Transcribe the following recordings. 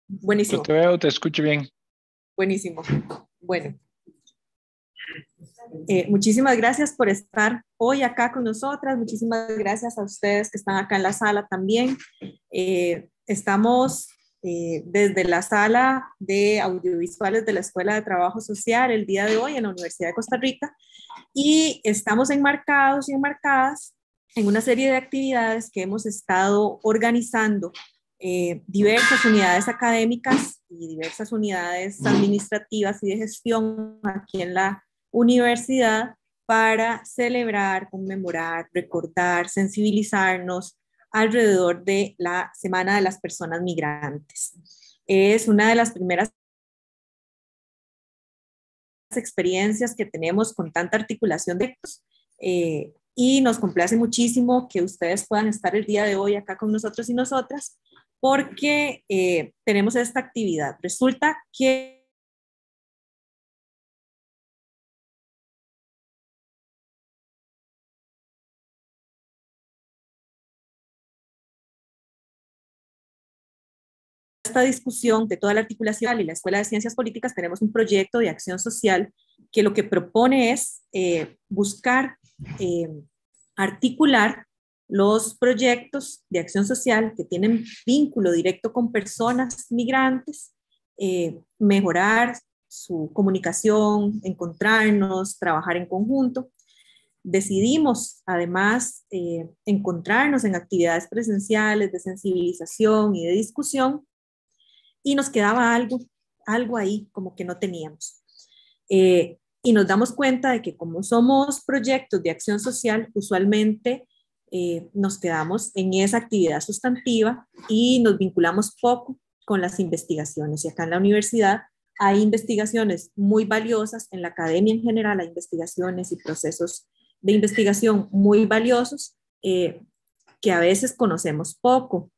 Yo Buenísimo, te veo, te escucho bien. buenísimo. Bueno, muchísimas gracias por estar hoy acá con nosotras. Muchísimas gracias a ustedes que están acá en la sala también. Estamos desde la sala de audiovisuales de la Escuela de Trabajo Social el día de hoy en la Universidad de Costa Rica y estamos enmarcados y enmarcadas en una serie de actividades que hemos estado organizando diversas unidades académicas y diversas unidades administrativas y de gestión aquí en la universidad para celebrar, conmemorar, recordar, sensibilizarnos alrededor de la Semana de las Personas Migrantes. Es una de las primeras experiencias que tenemos con tanta articulación de y nos complace muchísimo que ustedes puedan estar el día de hoy acá con nosotros y nosotras porque tenemos esta actividad. Resulta que esta discusión de toda la articulación y la Escuela de Ciencias Políticas tenemos un proyecto de acción social que lo que propone es buscar articular los proyectos de acción social que tienen vínculo directo con personas migrantes, mejorar su comunicación, encontrarnos, trabajar en conjunto. Decidimos además encontrarnos en actividades presenciales de sensibilización y de discusión y nos quedaba algo ahí como que no teníamos. Y nos damos cuenta de que como somos proyectos de acción social, usualmente nos quedamos en esa actividad sustantiva y nos vinculamos poco con las investigaciones. Y acá en la universidad hay investigaciones muy valiosas, en la academia en general hay investigaciones y procesos de investigación muy valiosos que a veces conocemos poco.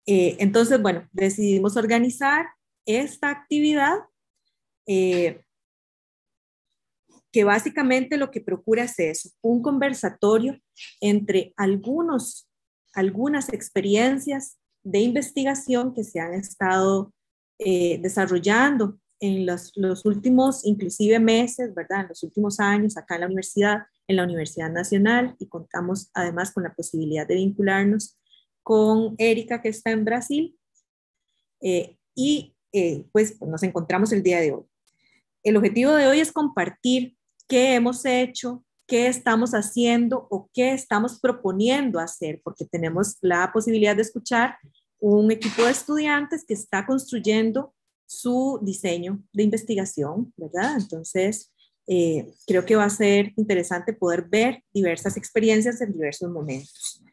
Entonces, bueno, decidimos organizar esta actividad eh, que básicamente lo que procura es eso, un conversatorio entre algunas experiencias de investigación que se han estado desarrollando en los últimos, inclusive meses, ¿verdad? En los últimos años acá en la Universidad Nacional, y contamos además con la posibilidad de vincularnos con Erika, que está en Brasil, pues nos encontramos el día de hoy. El objetivo de hoy es compartir qué hemos hecho, qué estamos haciendo o qué estamos proponiendo hacer, porque tenemos la posibilidad de escuchar un equipo de estudiantes que está construyendo su diseño de investigación, ¿verdad? Entonces, creo que va a ser interesante poder ver diversas experiencias en diversos momentos.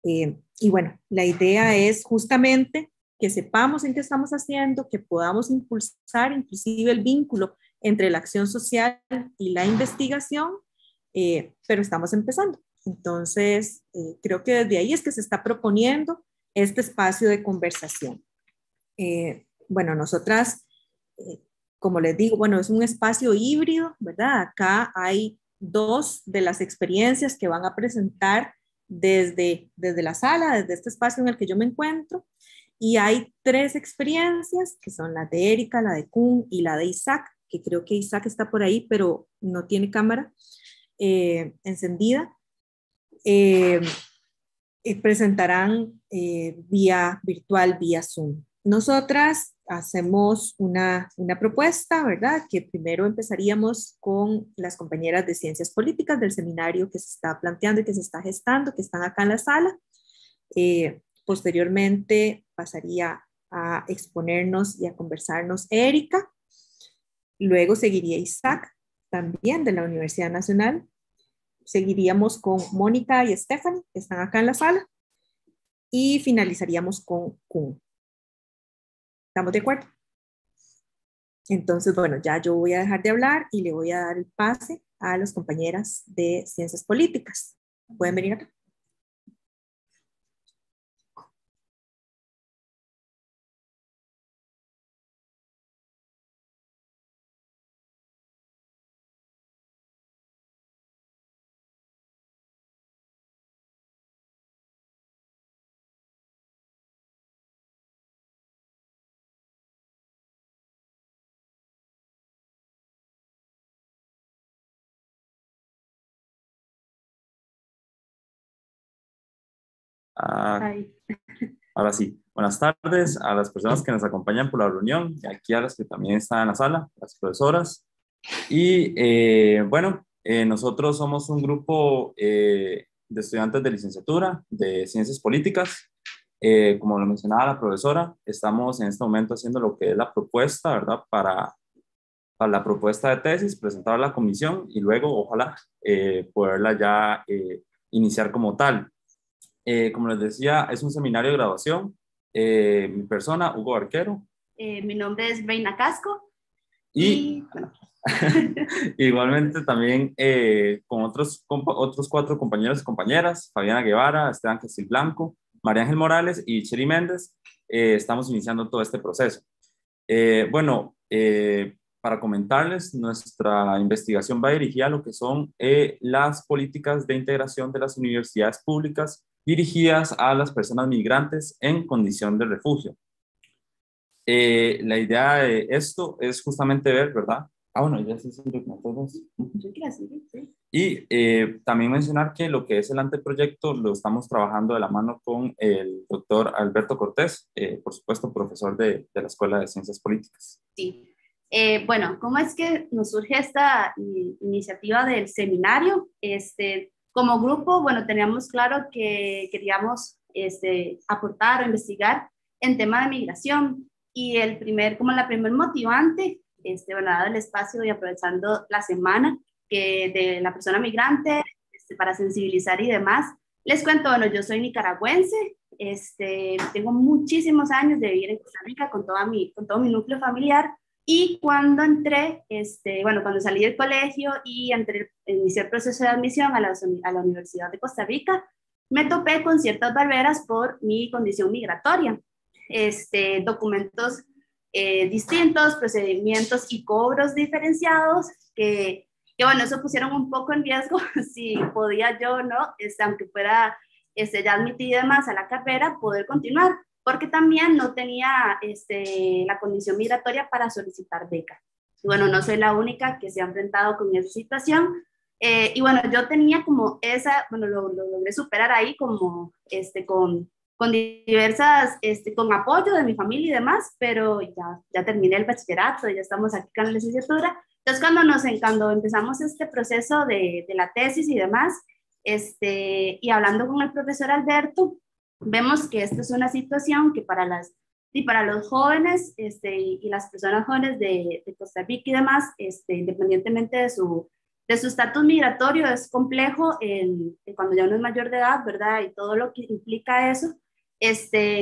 Y bueno, la idea es justamente que sepamos en qué estamos haciendo, que podamos impulsar inclusive el vínculo entre la acción social y la investigación, pero estamos empezando. Entonces, creo que desde ahí es que se está proponiendo este espacio de conversación. Bueno, nosotras, eh, como les digo, bueno, es un espacio híbrido, ¿verdad? Acá hay dos de las experiencias que van a presentar desde la sala, desde este espacio en el que yo me encuentro, y hay tres experiencias, que son la de Erika, la de Kuhn y la de Isaac, que creo que Isaac está por ahí, pero no tiene cámara encendida. Eh, Presentarán vía virtual, vía Zoom. Nosotras hacemos una propuesta, ¿verdad? Que primero empezaríamos con las compañeras de ciencias políticas del seminario que se está planteando y que se está gestando, que están acá en la sala. Posteriormente pasaría a exponernos y a conversarnos Erika. Luego seguiría Isaac, también de la Universidad Nacional. Seguiríamos con Mónica y Stephanie, que están acá en la sala. Y finalizaríamos con Kuhn. ¿Estamos de acuerdo? Entonces, bueno, ya yo voy a dejar de hablar y le voy a dar el pase a las compañeras de ciencias políticas. ¿Pueden venir acá? Ah, Ay. ahora sí, buenas tardes a las personas que nos acompañan por la reunión y aquí a las que también están en la sala, las profesoras. Y bueno, nosotros somos un grupo de estudiantes de licenciatura de Ciencias Políticas. Como lo mencionaba la profesora, estamos en este momento haciendo lo que es la propuesta, ¿verdad? Para la propuesta de tesis, presentarla a la comisión y luego, ojalá, poderla ya iniciar como tal. Como les decía, es un seminario de graduación. Mi persona, Hugo Arquero, Mi nombre es Reina Casco y y bueno, igualmente también con otros 4 compañeros y compañeras, Fabiana Guevara, Esteban Castilblanco, María Ángel Morales y Cheri Méndez, estamos iniciando todo este proceso. Bueno, para comentarles, nuestra investigación va dirigida a lo que son las políticas de integración de las universidades públicas dirigidas a las personas migrantes en condición de refugio. La idea de esto es justamente ver, ¿verdad? Ah, bueno, ya se sigue con todos. yo quiero decir, sí. Y también mencionar que lo que es el anteproyecto lo estamos trabajando de la mano con el doctor Alberto Cortés, por supuesto, profesor de la Escuela de Ciencias Políticas. Sí. Bueno, ¿cómo es que nos surge esta iniciativa del seminario? Como grupo, bueno, teníamos claro que queríamos aportar o investigar en tema de migración y como la primer motivante, bueno, dado el espacio y aprovechando la semana de la persona migrante, para sensibilizar y demás, les cuento, bueno, yo soy nicaragüense, tengo muchísimos años de vivir en Costa Rica con todo mi núcleo familiar. Y cuando entré, bueno, cuando salí del colegio y inicié el proceso de admisión a la Universidad de Costa Rica, me topé con ciertas barreras por mi condición migratoria. Documentos distintos, procedimientos y cobros diferenciados bueno, eso pusieron un poco en riesgo si podía yo, ¿no? Aunque fuera ya admitida más a la carrera, poder continuar porque también no tenía la condición migratoria para solicitar beca. Y bueno, no soy la única que se ha enfrentado con esa situación. Y bueno, yo tenía como bueno, lo logré superar ahí como con diversas, con apoyo de mi familia y demás, pero ya terminé el bachillerato, ya estamos aquí con la licenciatura. Entonces, cuando empezamos este proceso de la tesis y demás, y hablando con el profesor Alberto, vemos que esta es una situación que para los jóvenes y las personas jóvenes de Costa Rica y demás, independientemente de su estatus migratorio, es complejo cuando ya uno es mayor de edad, ¿verdad? Y todo lo que implica eso,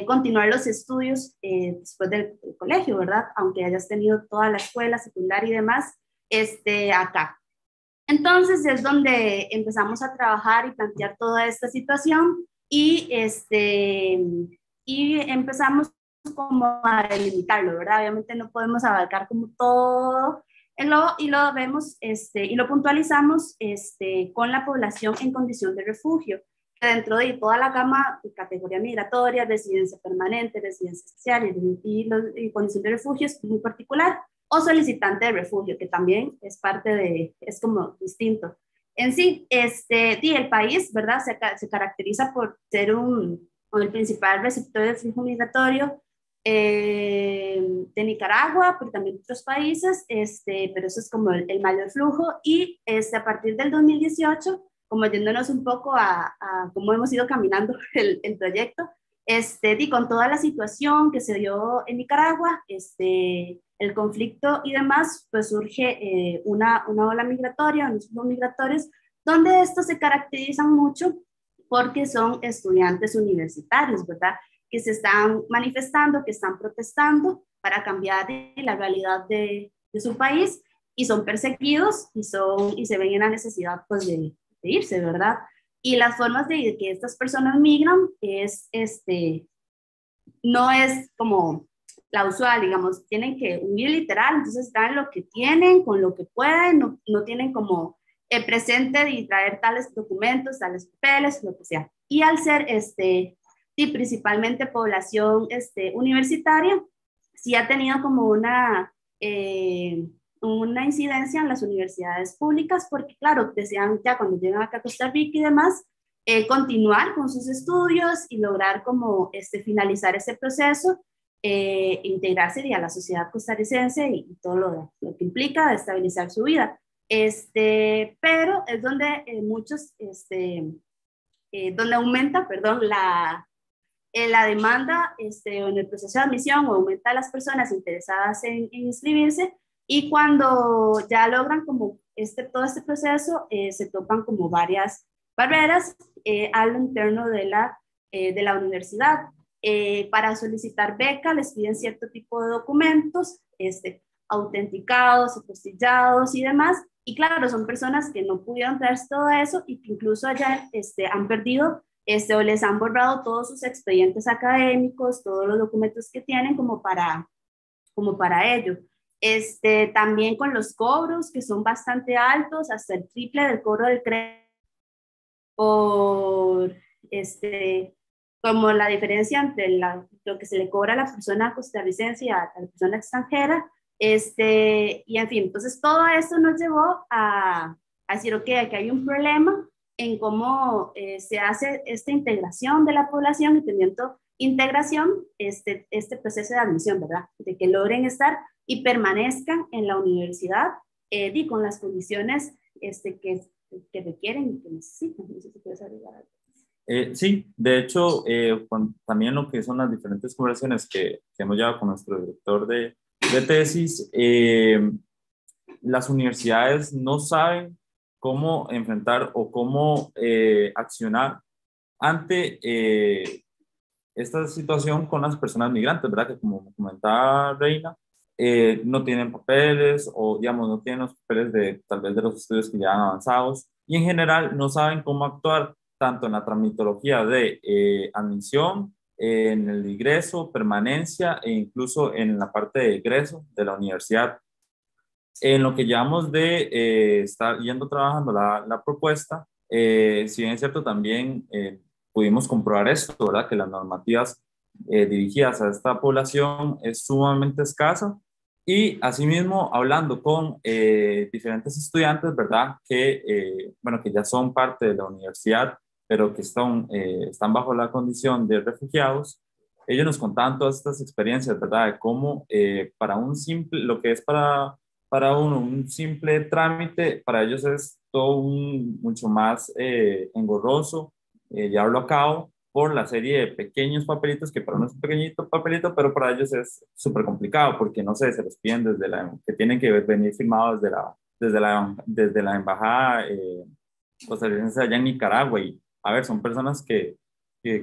continuar los estudios después del colegio, ¿verdad? Aunque hayas tenido toda la escuela secundaria y demás, acá. Entonces es donde empezamos a trabajar y plantear toda esta situación y, y empezamos como a delimitarlo, ¿verdad? Obviamente no podemos abarcar como todo y lo vemos y lo puntualizamos con la población en condición de refugio, que dentro de toda la gama de categoría migratoria, residencia permanente, residencia especial y condición de refugio es muy particular, o solicitante de refugio, que también es como distinto. En sí, el país, ¿verdad? Se caracteriza por ser el principal receptor de flujo migratorio de Nicaragua, pero también de otros países, pero eso es como el mayor flujo. Y a partir del 2018, como yéndonos un poco a cómo hemos ido caminando el proyecto, y con toda la situación que se dio en Nicaragua, el conflicto y demás, pues surge una ola migratoria, unos flujos migratorios, donde estos se caracterizan mucho porque son estudiantes universitarios, ¿verdad? Que se están manifestando, que están protestando para cambiar la realidad de su país y son perseguidos y se ven en la necesidad pues, de irse, ¿verdad? Y las formas de que estas personas migran no es como la usual, digamos, tienen que huir literal, entonces dan lo que tienen, con lo que pueden, no tienen como presente y traer tales documentos, tales papeles, lo que sea. Y al ser y principalmente población universitaria, sí ha tenido como una incidencia en las universidades públicas, porque claro, decían ya cuando llegan acá a Costa Rica y demás, continuar con sus estudios y lograr como finalizar ese proceso, integrarse a la sociedad costarricense y todo lo que implica de estabilizar su vida. Pero es donde donde aumenta, perdón, la demanda en el proceso de admisión, o aumenta las personas interesadas en inscribirse, y cuando ya logran como todo este proceso, se topan como varias barreras a lo interno de la universidad. Para solicitar beca les piden cierto tipo de documentos, autenticados, apostillados y demás, y claro, son personas que no pudieron traerse todo eso y que incluso ya han perdido o les han borrado todos sus expedientes académicos, todos los documentos que tienen como para ello. También con los cobros, que son bastante altos, hasta el triple del cobro del crédito, por como la diferencia entre lo que se le cobra a la persona costarricense y a la persona extranjera. Y en fin, entonces todo esto nos llevó a decir, ok, aquí hay un problema en cómo se hace esta integración de la población, entendiendo integración, este proceso de admisión, ¿verdad? De que logren estar y permanezcan en la universidad y con las condiciones que requieren y que necesitan. No sé si quieres agregar algo. Sí, de hecho, también lo que son las diferentes conversaciones que hemos llevado con nuestro director de tesis, las universidades no saben cómo enfrentar o cómo accionar ante esta situación con las personas migrantes, ¿verdad? Que como comentaba Reina, no tienen papeles o, digamos, no tienen los papeles tal vez de los estudios que ya han avanzados, y en general no saben cómo actuar tanto en la tramitología de admisión, en el ingreso, permanencia e incluso en la parte de egreso de la universidad. En lo que llevamos de estar yendo trabajando la propuesta, si bien es cierto, también pudimos comprobar esto, ¿verdad? Que las normativas dirigidas a esta población es sumamente escasa, y asimismo hablando con diferentes estudiantes, ¿verdad? Bueno, que ya son parte de la universidad, pero que están bajo la condición de refugiados. Ellos nos contaban todas estas experiencias, ¿verdad? De cómo lo que es para uno un simple trámite, para ellos es todo mucho más engorroso llevarlo a cabo por la serie de pequeños papelitos, que para uno es un pequeñito papelito, pero para ellos es súper complicado, porque no sé, se los piden que tienen que venir firmados desde la embajada costarricense allá en Nicaragua. Y a ver, son personas que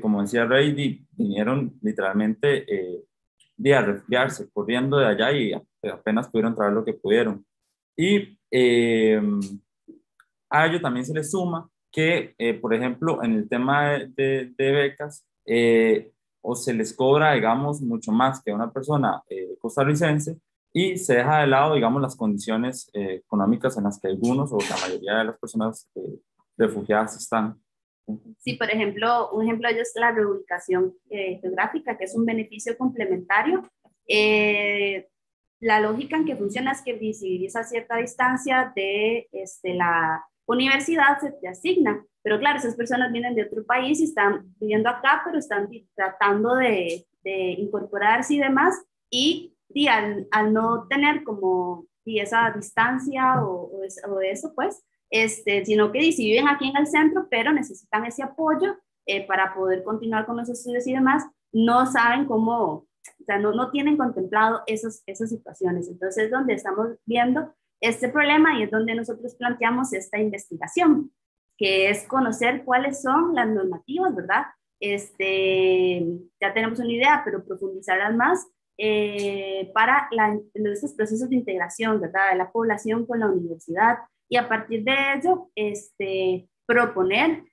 como decía Rey, vinieron literalmente a refugiarse, corriendo de allá, y apenas pudieron traer lo que pudieron. Y a ello también se le suma que, por ejemplo, en el tema de becas, o se les cobra, digamos, mucho más que a una persona costarricense, y se deja de lado, digamos, las condiciones económicas en las que algunos o la mayoría de las personas refugiadas están. Sí, por ejemplo, un ejemplo de ello es la reubicación geográfica, que es un beneficio complementario. La lógica en que funciona es que si vivís a cierta distancia de la universidad, se te asigna. Pero claro, esas personas vienen de otro país y están viviendo acá, pero están tratando de incorporarse y demás. Y al no tener como esa distancia o eso, pues, sino que si viven aquí en el centro, pero necesitan ese apoyo para poder continuar con los estudios y demás, no saben cómo, o sea, no tienen contemplado esas situaciones. Entonces es donde estamos viendo este problema, y es donde nosotros planteamos esta investigación, que es conocer cuáles son las normativas, ¿verdad? Ya tenemos una idea, pero profundizarlas más para estos procesos de integración, ¿verdad? De la población con la universidad, y a partir de ello, proponer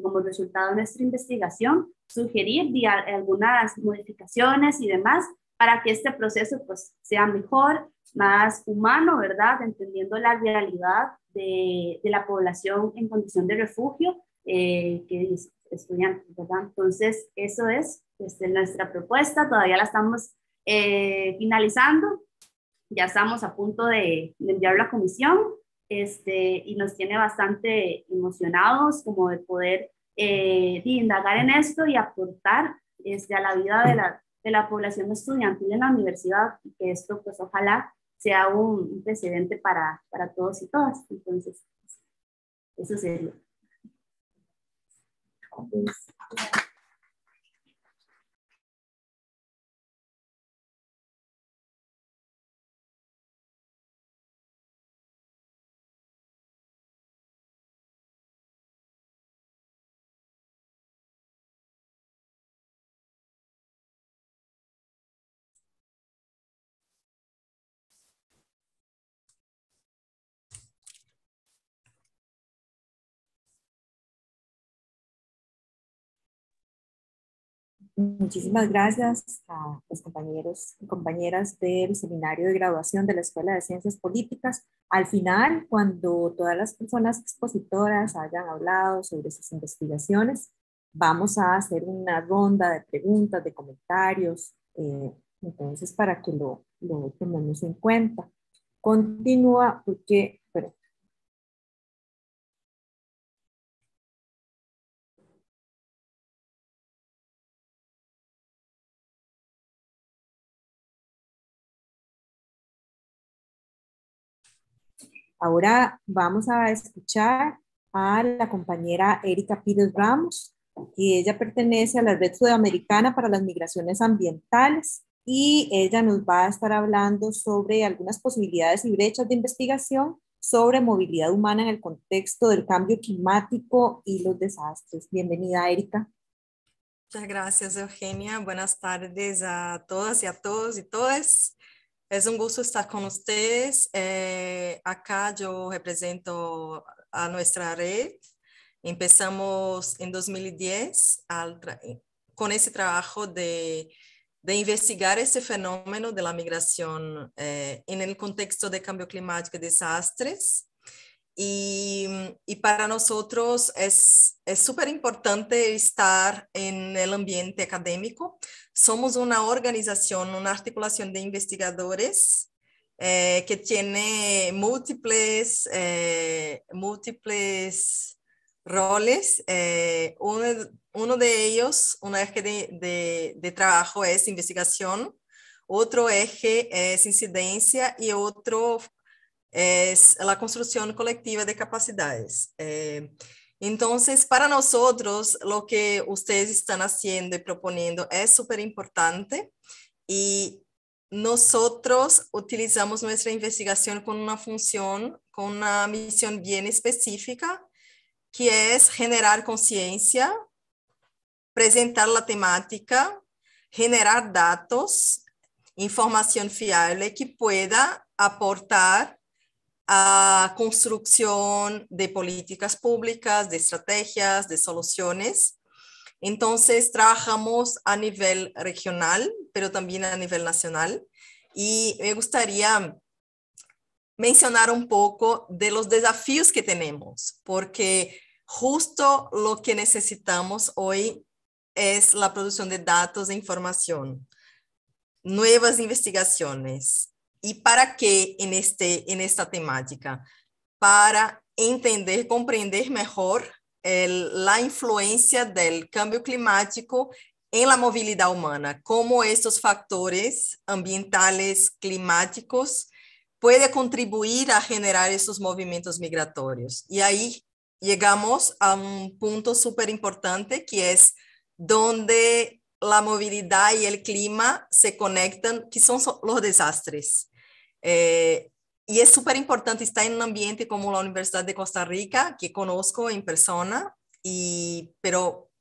como resultado de nuestra investigación, sugerir algunas modificaciones y demás para que este proceso pues sea mejor, más humano, ¿verdad? Entendiendo la realidad de la población en condición de refugio, que es estudiantes, ¿verdad? Entonces, eso es nuestra propuesta, todavía la estamos finalizando, ya estamos a punto de enviarlo a comisión, y nos tiene bastante emocionados como de poder de indagar en esto y aportar a la vida de la población estudiantil en la universidad, y que esto pues ojalá sea un precedente para todos y todas. Entonces, eso sería. Muchísimas gracias a los compañeros y compañeras del seminario de graduación de la Escuela de Ciencias Políticas. Al final, cuando todas las personas expositoras hayan hablado sobre sus investigaciones, vamos a hacer una ronda de preguntas, de comentarios, entonces para que lo tomemos en cuenta. Continúa porque, pero, ahora vamos a escuchar a la compañera Erika Pires Ramos, que ella pertenece a la Red Sudamericana para las Migraciones Ambientales, y ella nos va a estar hablando sobre algunas posibilidades y brechas de investigación sobre movilidad humana en el contexto del cambio climático y los desastres. Bienvenida, Erika. Muchas gracias, Eugenia. Buenas tardes a todas y a todos y todas. Es un gusto estar con ustedes. Acá yo represento a nuestra red. Empezamos en 2010 con ese trabajo de investigar ese fenómeno de la migración en el contexto de cambio climático y desastres. Y para nosotros es súper importante estar en el ambiente académico. Somos una organización, una articulación de investigadores que tiene múltiples roles. Uno de ellos, un eje de trabajo es investigación, otro eje es incidencia y otro es la construcción colectiva de capacidades. Entonces, para nosotros, lo que ustedes están haciendo y proponiendo es súper importante, y nosotros utilizamos nuestra investigación con una función, con una misión bien específica, que es generar conciencia, presentar la temática, generar datos, información fiable que pueda aportar a construcción de políticas públicas, de estrategias, de soluciones. Entonces, trabajamos a nivel regional, pero también a nivel nacional. Y me gustaría mencionar un poco de los desafíos que tenemos, porque justo lo que necesitamos hoy es la producción de datos e información, nuevas investigaciones. ¿Y para qué en esta temática? Para entender, comprender mejor la influencia del cambio climático en la movilidad humana, cómo estos factores ambientales, climáticos, pueden contribuir a generar esos movimientos migratorios. Y ahí llegamos a un punto súper importante, que es donde la movilidad y el clima se conectan, que son los desastres. Y es súper importante estar en un ambiente como la Universidad de Costa Rica, que conozco en persona, pero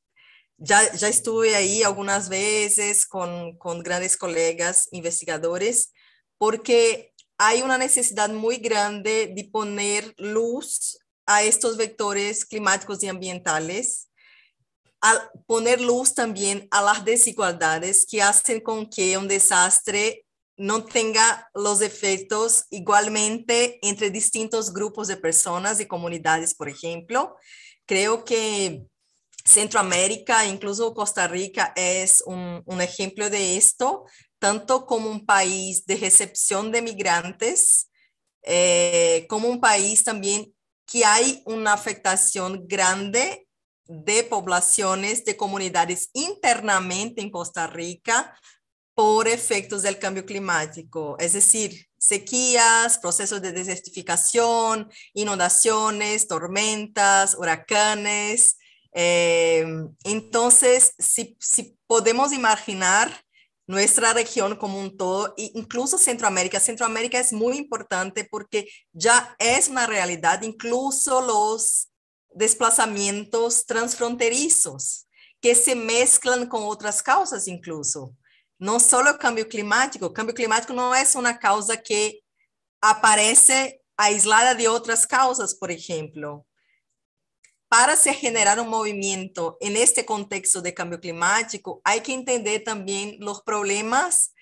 ya estuve ahí algunas veces con grandes colegas investigadores, porque hay una necesidad muy grande de poner luz a estos vectores climáticos y ambientales, a poner luz también a las desigualdades que hacen con que un desastre no tenga los efectos igualmente entre distintos grupos de personas y comunidades. Por ejemplo, creo que Centroamérica, incluso Costa Rica, es un ejemplo de esto, tanto como un país de recepción de migrantes, como un país también que hay una afectación grande de poblaciones, de comunidades internamente en Costa Rica por efectos del cambio climático, es decir, sequías, procesos de desertificación, inundaciones, tormentas, huracanes. Entonces, si podemos imaginar nuestra región como un todo, incluso Centroamérica. Centroamérica es muy importante porque ya es una realidad, incluso los desplazamientos transfronterizos que se mezclan con otras causas incluso. No solo el cambio climático no es una causa que aparece aislada de otras causas, por ejemplo. Para se generar un movimiento en este contexto de cambio climático, hay que entender también los problemas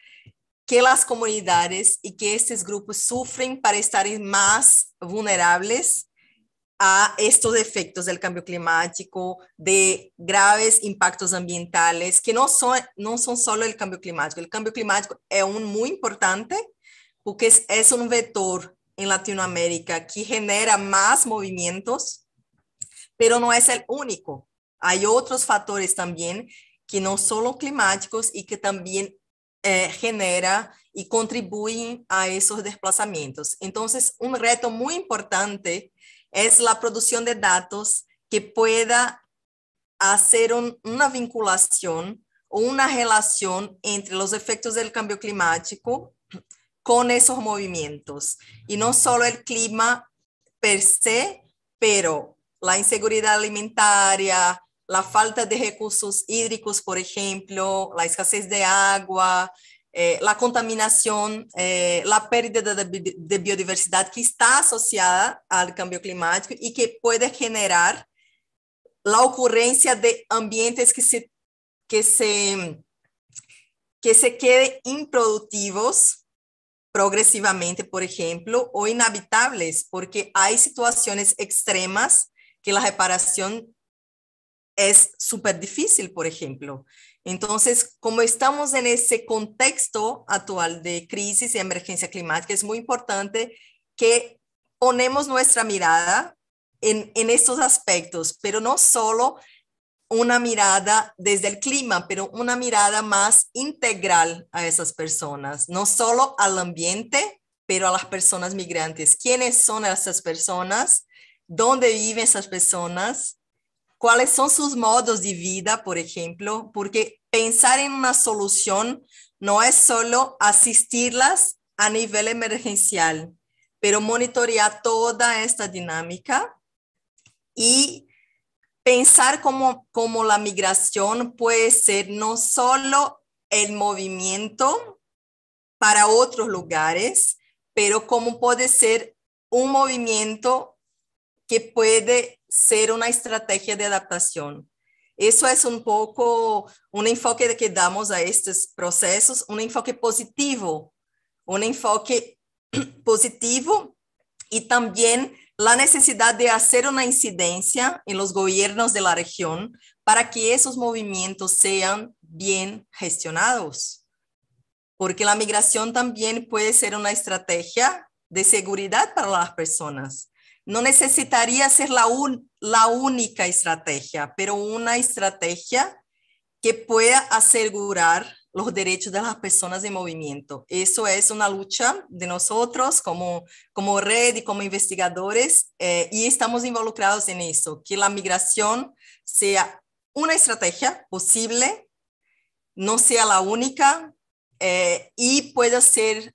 que las comunidades y que estos grupos sufren para estar más vulnerables a estos efectos del cambio climático, de graves impactos ambientales, que no son solo el cambio climático. El cambio climático es muy importante porque es un vector en Latinoamérica que genera más movimientos, pero no es el único. Hay otros factores también que no son climáticos y que también genera y contribuyen a esos desplazamientos. Entonces, un reto muy importante es la producción de datos que pueda hacer una vinculación o una relación entre los efectos del cambio climático con esos movimientos. Y no solo el clima per se, pero la inseguridad alimentaria, la falta de recursos hídricos, por ejemplo, la escasez de agua, la contaminación, la pérdida de biodiversidad que está asociada al cambio climático y que puede generar la ocurrencia de ambientes que se queden improductivos progresivamente, por ejemplo, o inhabitables, porque hay situaciones extremas que la reparación es súper difícil, por ejemplo. Entonces, como estamos en ese contexto actual de crisis y emergencia climática, es muy importante que ponemos nuestra mirada en estos aspectos, pero no solo una mirada desde el clima, pero una mirada más integral a esas personas, no solo al ambiente, pero a las personas migrantes. ¿Quiénes son esas personas? ¿Dónde viven esas personas? ¿Cuáles son sus modos de vida, por ejemplo? Porque pensar en una solución no es solo asistirlas a nivel emergencial, pero monitorear toda esta dinámica y pensar como la migración puede ser no solo el movimiento para otros lugares, pero como puede ser un movimiento que puede ser una estrategia de adaptación. Eso es un poco un enfoque que damos a estos procesos, un enfoque positivo y también la necesidad de hacer una incidencia en los gobiernos de la región para que esos movimientos sean bien gestionados. Porque la migración también puede ser una estrategia de seguridad para las personas. No necesitaría ser la única estrategia, pero una estrategia que pueda asegurar los derechos de las personas en movimiento. Eso es una lucha de nosotros como red y como investigadores y estamos involucrados en eso, que la migración sea una estrategia posible, no sea la única y pueda ser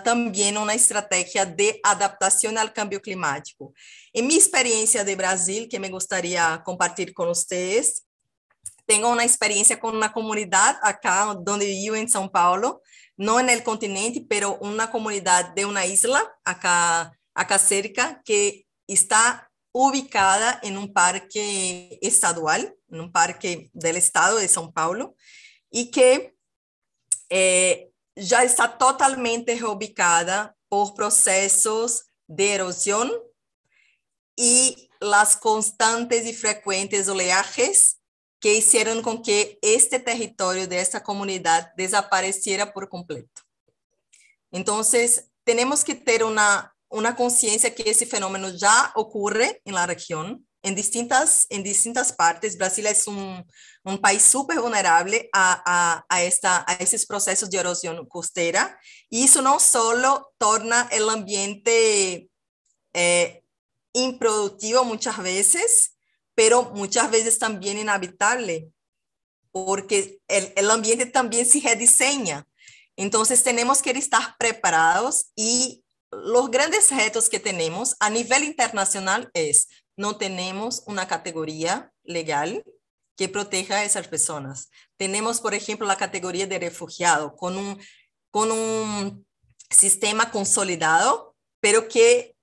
también una estrategia de adaptación al cambio climático. En mi experiencia de Brasil, que me gustaría compartir con ustedes, tengo una experiencia con una comunidad acá donde vivo en São Paulo, no en el continente, pero una comunidad de una isla acá cerca que está ubicada en un parque estadual, en un parque del estado de São Paulo, y que ya está totalmente reubicada por procesos de erosión y las constantes y frecuentes oleajes que hicieron con que este territorio de esta comunidad desapareciera por completo. Entonces, tenemos que tener una conciencia que ese fenómeno ya ocurre en la región, en distintas partes. Brasil es un país súper vulnerable a esos procesos de erosión costera, y eso no solo torna el ambiente improductivo muchas veces, pero muchas veces también inhabitable, porque el ambiente también se rediseña. Entonces tenemos que estar preparados, y los grandes retos que tenemos a nivel internacional es, no tenemos una categoría legal que proteja a esas personas. Tenemos, por ejemplo, la categoría de refugiado con un sistema consolidado, pero que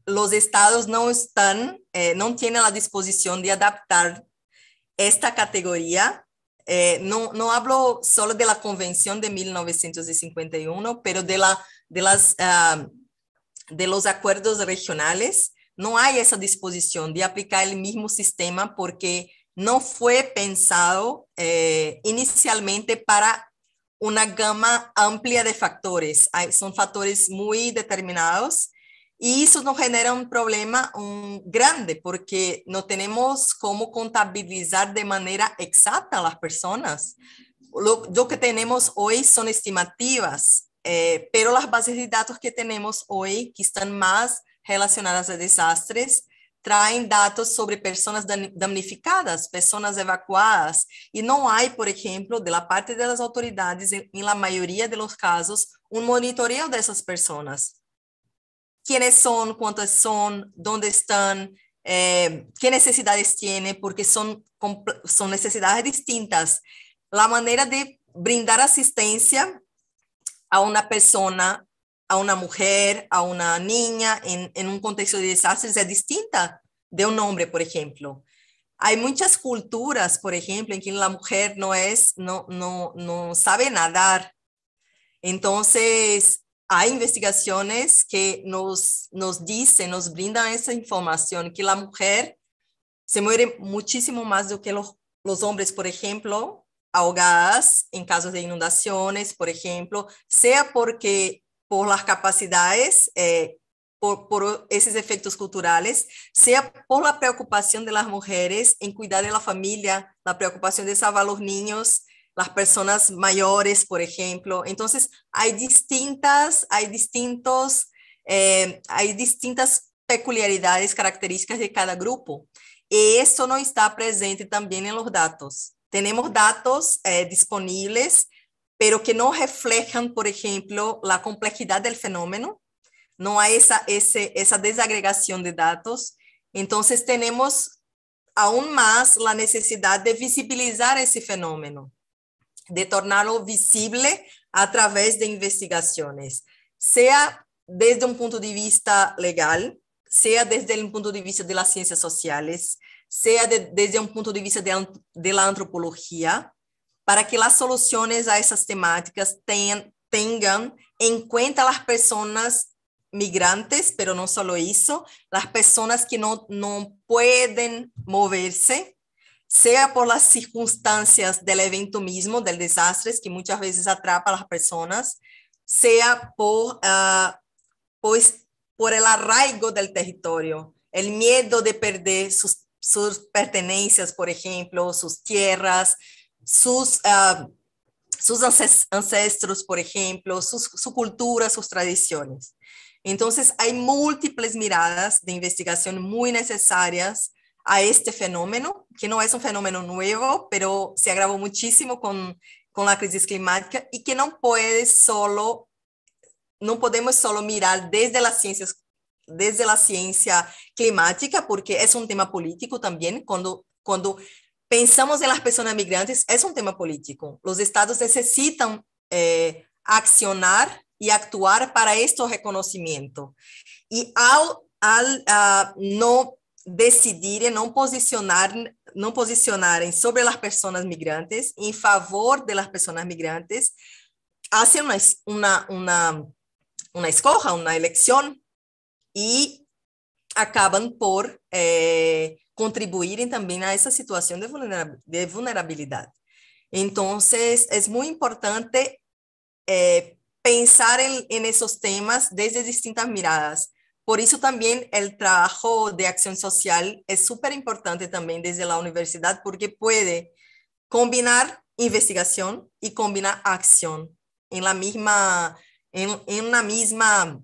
los estados no tienen la disposición de adaptar esta categoría. No hablo solo de la Convención de 1951, pero de los acuerdos regionales. No hay esa disposición de aplicar el mismo sistema porque no fue pensado inicialmente para una gama amplia de factores. Son factores muy determinados, y eso nos genera un problema grande porque no tenemos cómo contabilizar de manera exacta a las personas. Lo que tenemos hoy son estimativas, pero las bases de datos que tenemos hoy, que están más relacionadas a desastres, traen datos sobre personas damnificadas, personas evacuadas, y no hay, por ejemplo, de la parte de las autoridades, en la mayoría de los casos, un monitoreo de esas personas. ¿Quiénes son? ¿Cuántas son? ¿Dónde están? ¿Qué necesidades tienen? Porque son necesidades distintas. La manera de brindar asistencia a una persona, a una mujer, a una niña en un contexto de desastres es distinta de un hombre, por ejemplo. Hay muchas culturas, por ejemplo, en que la mujer no sabe nadar. Entonces, hay investigaciones que nos brindan esa información, que la mujer se muere muchísimo más do que los hombres, por ejemplo, ahogadas en casos de inundaciones, por ejemplo, sea porque por las capacidades, por esos efectos culturales, sea por la preocupación de las mujeres en cuidar de la familia, la preocupación de salvar a los niños, las personas mayores, por ejemplo. Entonces, hay distintas peculiaridades, características de cada grupo. Y esto no está presente también en los datos. Tenemos datos disponibles, pero que no reflejan, por ejemplo, la complejidad del fenómeno. No hay esa desagregación de datos. Entonces, tenemos aún más la necesidad de visibilizar ese fenómeno, de tornarlo visible a través de investigaciones, sea desde un punto de vista legal, sea desde un punto de vista de las ciencias sociales, sea desde un punto de vista de la antropología, para que las soluciones a esas temáticas tengan en cuenta las personas migrantes, pero no solo eso, las personas que no pueden moverse, sea por las circunstancias del evento mismo, del desastre, que muchas veces atrapa a las personas, sea por el arraigo del territorio, el miedo de perder sus pertenencias, por ejemplo, sus tierras, sus ancestros, por ejemplo, su cultura, sus tradiciones. Entonces, hay múltiples miradas de investigación muy necesarias a este fenómeno, que no es un fenómeno nuevo, pero se agravó muchísimo con la crisis climática, y que no podemos solo mirar desde la ciencia climática, porque es un tema político también. Cuando pensamos en las personas migrantes, es un tema político. Los estados necesitan accionar y actuar para este reconocimiento. Y al no decidir y no posicionar sobre las personas migrantes, en favor de las personas migrantes, hacen una escoja, una elección, y acaban por contribuir también a esa situación de vulnerabilidad. Entonces, es muy importante pensar en esos temas desde distintas miradas, por eso también el trabajo de acción social es súper importante también desde la universidad, porque puede combinar investigación y combinar acción en la misma, en una misma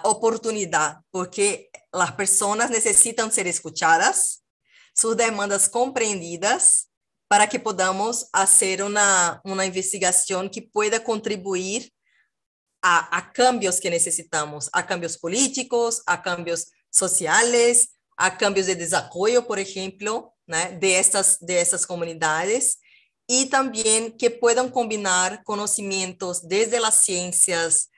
oportunidad, porque las personas necesitan ser escuchadas, sus demandas comprendidas, para que podamos hacer una investigación que pueda contribuir a cambios que necesitamos, a cambios políticos, a cambios sociales, a cambios de desarrollo, por ejemplo, ¿no? de estas comunidades, y también que puedan combinar conocimientos desde las ciencias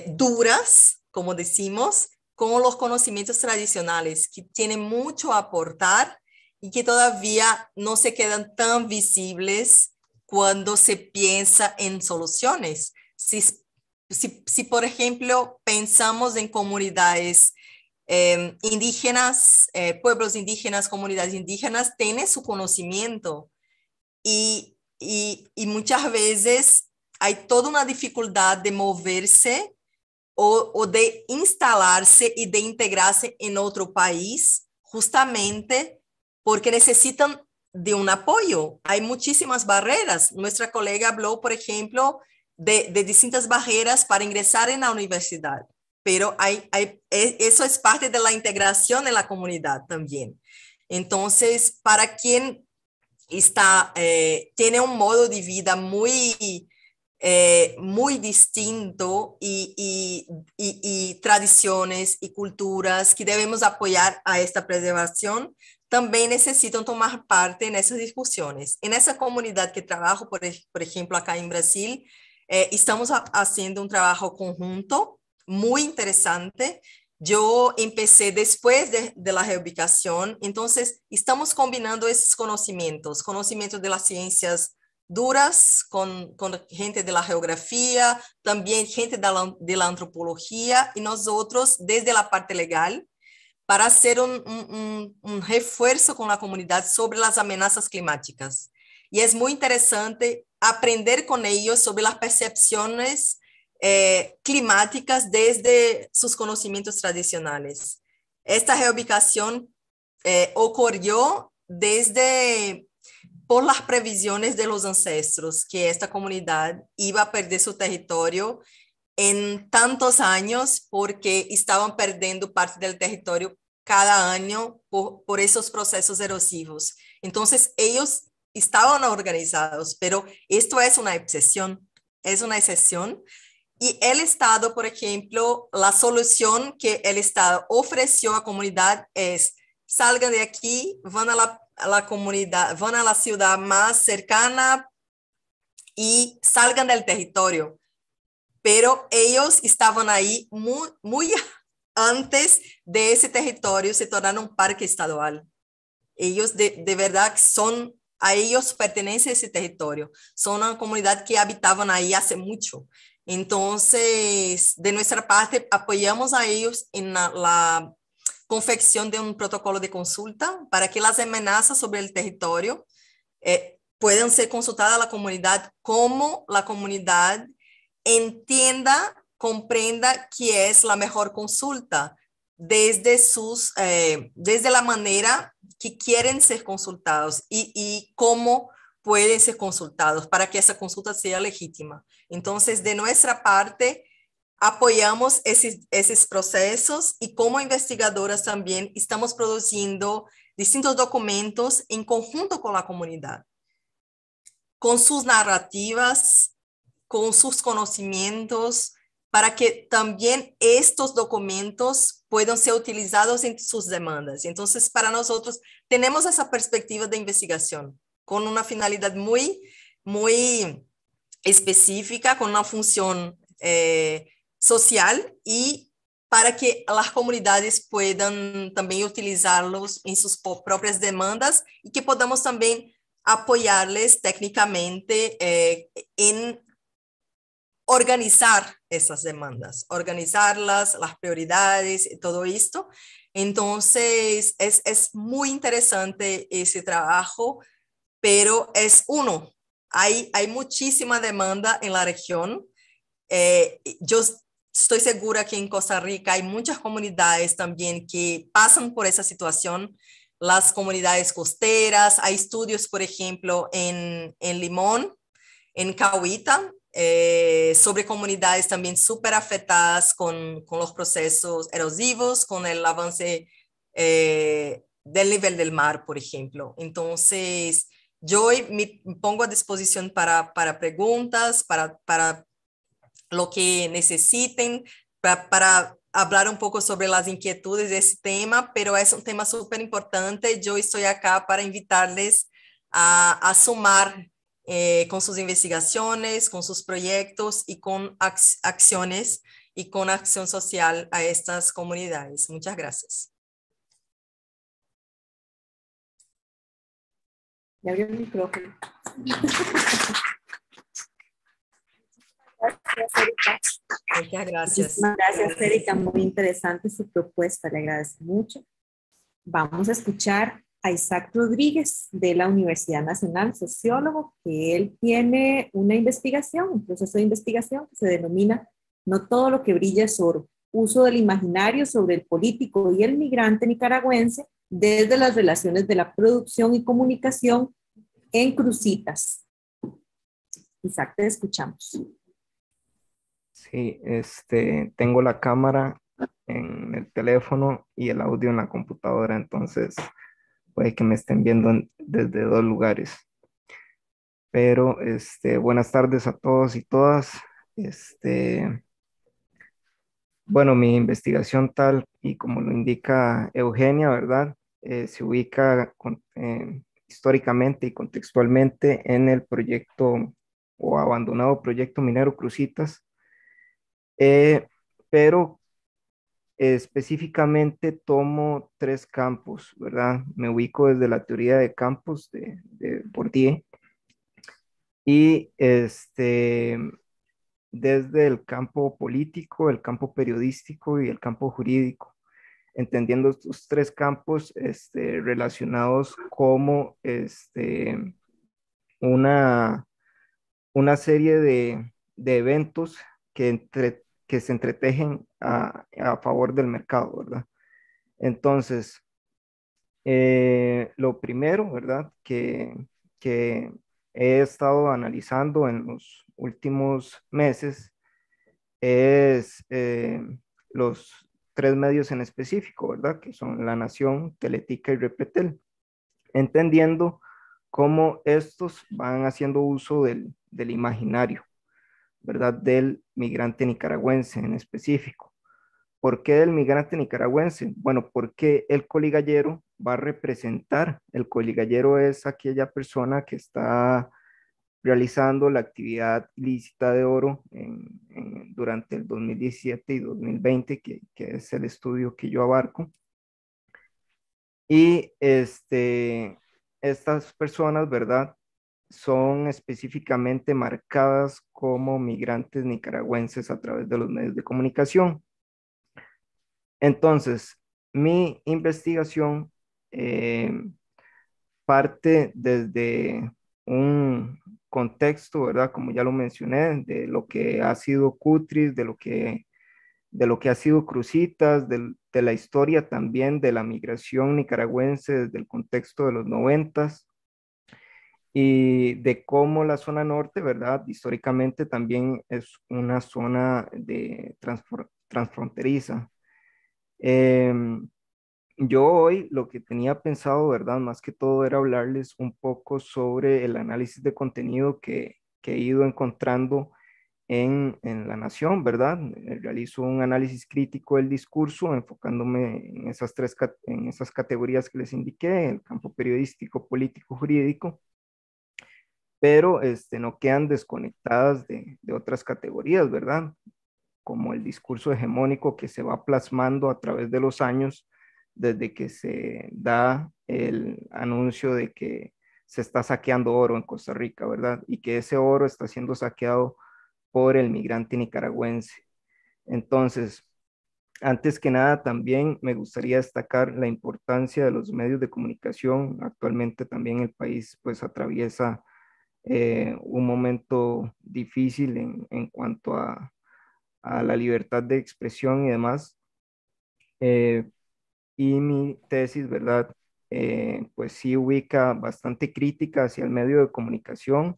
duras, como decimos, con los conocimientos tradicionales, que tienen mucho a aportar y que todavía no se quedan tan visibles cuando se piensa en soluciones. Si por ejemplo, pensamos en comunidades indígenas, pueblos indígenas, comunidades indígenas, tienen su conocimiento y muchas veces hay toda una dificultad de moverse o de instalarse y de integrarse en otro país, justamente porque necesitan de un apoyo. Hay muchísimas barreras. Nuestra colega habló, por ejemplo, de distintas barreras para ingresar en la universidad, pero eso es parte de la integración en la comunidad también. Entonces, para quien tiene un modo de vida muy distinto y tradiciones y culturas que debemos apoyar a esta preservación, también necesitan tomar parte en esas discusiones. En esa comunidad que trabajo, por ejemplo, acá en Brasil, estamos haciendo un trabajo conjunto muy interesante. Yo empecé después de la reubicación, entonces estamos combinando esos conocimientos de las ciencias duras con gente de la geografía, también gente de la antropología y nosotros desde la parte legal para hacer un refuerzo con la comunidad sobre las amenazas climáticas. Y es muy interesante aprender con ellos sobre las percepciones climáticas desde sus conocimientos tradicionales. Esta reubicación ocurrió por las previsiones de los ancestros, que esta comunidad iba a perder su territorio en tantos años porque estaban perdiendo parte del territorio cada año por esos procesos erosivos. Entonces, ellos estaban organizados, pero esto es una excepción, Y el Estado, por ejemplo, la solución que el Estado ofreció a la comunidad es: salgan de aquí, van a la comunidad, van a la ciudad más cercana y salgan del territorio. Pero ellos estaban ahí muy antes de ese territorio se tornar un parque estadual. Ellos de verdad a ellos pertenece ese territorio. Son una comunidad que habitaban ahí hace mucho. Entonces, de nuestra parte, apoyamos a ellos en la confección de un protocolo de consulta para que las amenazas sobre el territorio puedan ser consultadas a la comunidad, como la comunidad entienda, comprenda qué es la mejor consulta desde la manera que quieren ser consultados y cómo pueden ser consultados para que esa consulta sea legítima. Entonces, de nuestra parte, apoyamos esos procesos y como investigadoras también estamos produciendo distintos documentos en conjunto con la comunidad, con sus narrativas, con sus conocimientos, para que también estos documentos puedan ser utilizados en sus demandas. Entonces, para nosotros, tenemos esa perspectiva de investigación con una finalidad muy específica, con una función social y para que las comunidades puedan también utilizarlos en sus propias demandas y que podamos también apoyarles técnicamente en organizar esas demandas, organizarlas, las prioridades, todo esto. Entonces, es muy interesante ese trabajo, pero hay muchísima demanda en la región. Yo estoy segura que en Costa Rica hay muchas comunidades también que pasan por esa situación, las comunidades costeras. Hay estudios, por ejemplo, en Limón, en Cahuita, sobre comunidades también súper afectadas con los procesos erosivos, con el avance del nivel del mar, por ejemplo. Entonces, yo me pongo a disposición para preguntas, para lo que necesiten, para hablar un poco sobre las inquietudes de ese tema, pero es un tema súper importante. Yo estoy acá para invitarles a sumar con sus investigaciones, con sus proyectos y con acciones y con acción social a estas comunidades. Muchas gracias. Ya abrió el micrófono. Gracias, Erika. Muchas gracias. Muchísimas gracias, Erika. Muy interesante su propuesta. Le agradezco mucho. Vamos a escuchar a Isaac Rodríguez de la Universidad Nacional, sociólogo, que él tiene una investigación, un proceso de investigación que se denomina No todo lo que brilla es oro, uso del imaginario sobre el político y el migrante nicaragüense desde las relaciones de la producción y comunicación en Cruzitas. Isaac, te escuchamos. Sí, tengo la cámara en el teléfono y el audio en la computadora, entonces puede que me estén viendo desde dos lugares. Pero, buenas tardes a todos y todas. Bueno, mi investigación tal y como lo indica Eugenia, ¿verdad? Se ubica históricamente y contextualmente en el proyecto o abandonado proyecto minero Cruzitas, pero específicamente tomo tres campos, ¿verdad? Me ubico desde la teoría de campos de Bourdieu y desde el campo político, el campo periodístico y el campo jurídico, entendiendo estos tres campos relacionados como una, una serie de eventos que se entretejen a favor del mercado, ¿verdad? Entonces, lo primero, ¿verdad? Que he estado analizando en los últimos meses es los tres medios en específico, ¿verdad? Que son La Nación, Teletica y Repretel, entendiendo cómo estos van haciendo uso del imaginario, ¿verdad? Del migrante nicaragüense en específico. ¿Por qué del migrante nicaragüense? Bueno, porque el coligallero va a representar, el coligallero es aquella persona que está realizando la actividad ilícita de oro durante el 2017 y 2020, que es el estudio que yo abarco. Y estas personas, ¿verdad? Son específicamente marcadas como migrantes nicaragüenses a través de los medios de comunicación. Entonces, mi investigación parte desde un contexto, ¿verdad? Como ya lo mencioné, de lo que ha sido Cutris, de lo que ha sido Cruzitas, de la historia también de la migración nicaragüense desde el contexto de los 90s y de cómo la zona norte, ¿verdad? Históricamente también es una zona transfronteriza. Yo hoy lo que tenía pensado, ¿verdad? Más que todo era hablarles un poco sobre el análisis de contenido que he ido encontrando en La Nación, ¿verdad? Realizo un análisis crítico del discurso enfocándome en en esas categorías que les indiqué, el campo periodístico, político, jurídico, pero no quedan desconectadas de otras categorías, ¿verdad? Como el discurso hegemónico que se va plasmando a través de los años desde que se da el anuncio de que se está saqueando oro en Costa Rica, ¿verdad? Y que ese oro está siendo saqueado por el migrante nicaragüense. Entonces, antes que nada, también me gustaría destacar la importancia de los medios de comunicación. Actualmente también el país pues atraviesa un momento difícil en cuanto a la libertad de expresión y demás. Eh, y mi tesis, ¿verdad? Pues sí ubica bastante crítica hacia el medio de comunicación,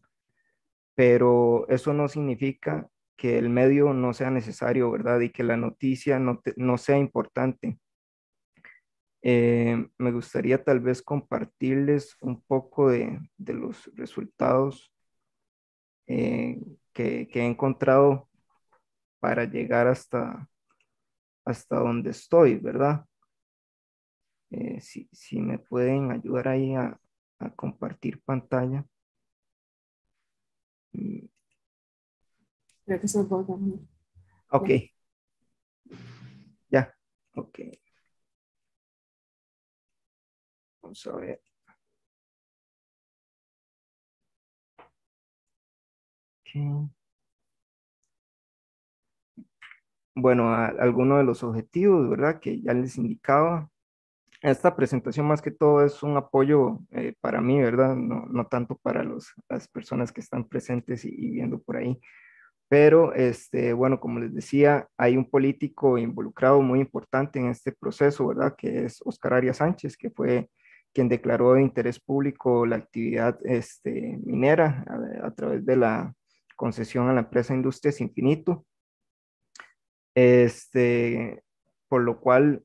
pero eso no significa que el medio no sea necesario, ¿verdad? Y que la noticia no sea importante. Me gustaría tal vez compartirles un poco de los resultados eh, que he encontrado para llegar hasta donde estoy, ¿verdad? Si me pueden ayudar ahí a compartir pantalla. Mm, Creo que eso es vos, Dani. Ok, ya, ok. Vamos a ver. Ok. Bueno, algunos de los objetivos, ¿verdad? Que ya les indicaba. Esta presentación más que todo es un apoyo para mí, ¿verdad? No tanto para las personas que están presentes y viendo por ahí. Pero, bueno, como les decía, hay un político involucrado muy importante en este proceso, ¿verdad? Que es Óscar Arias Sánchez, que fue quien declaró de interés público la actividad minera a través de la concesión a la empresa Industrias Infinito. Este, por lo cual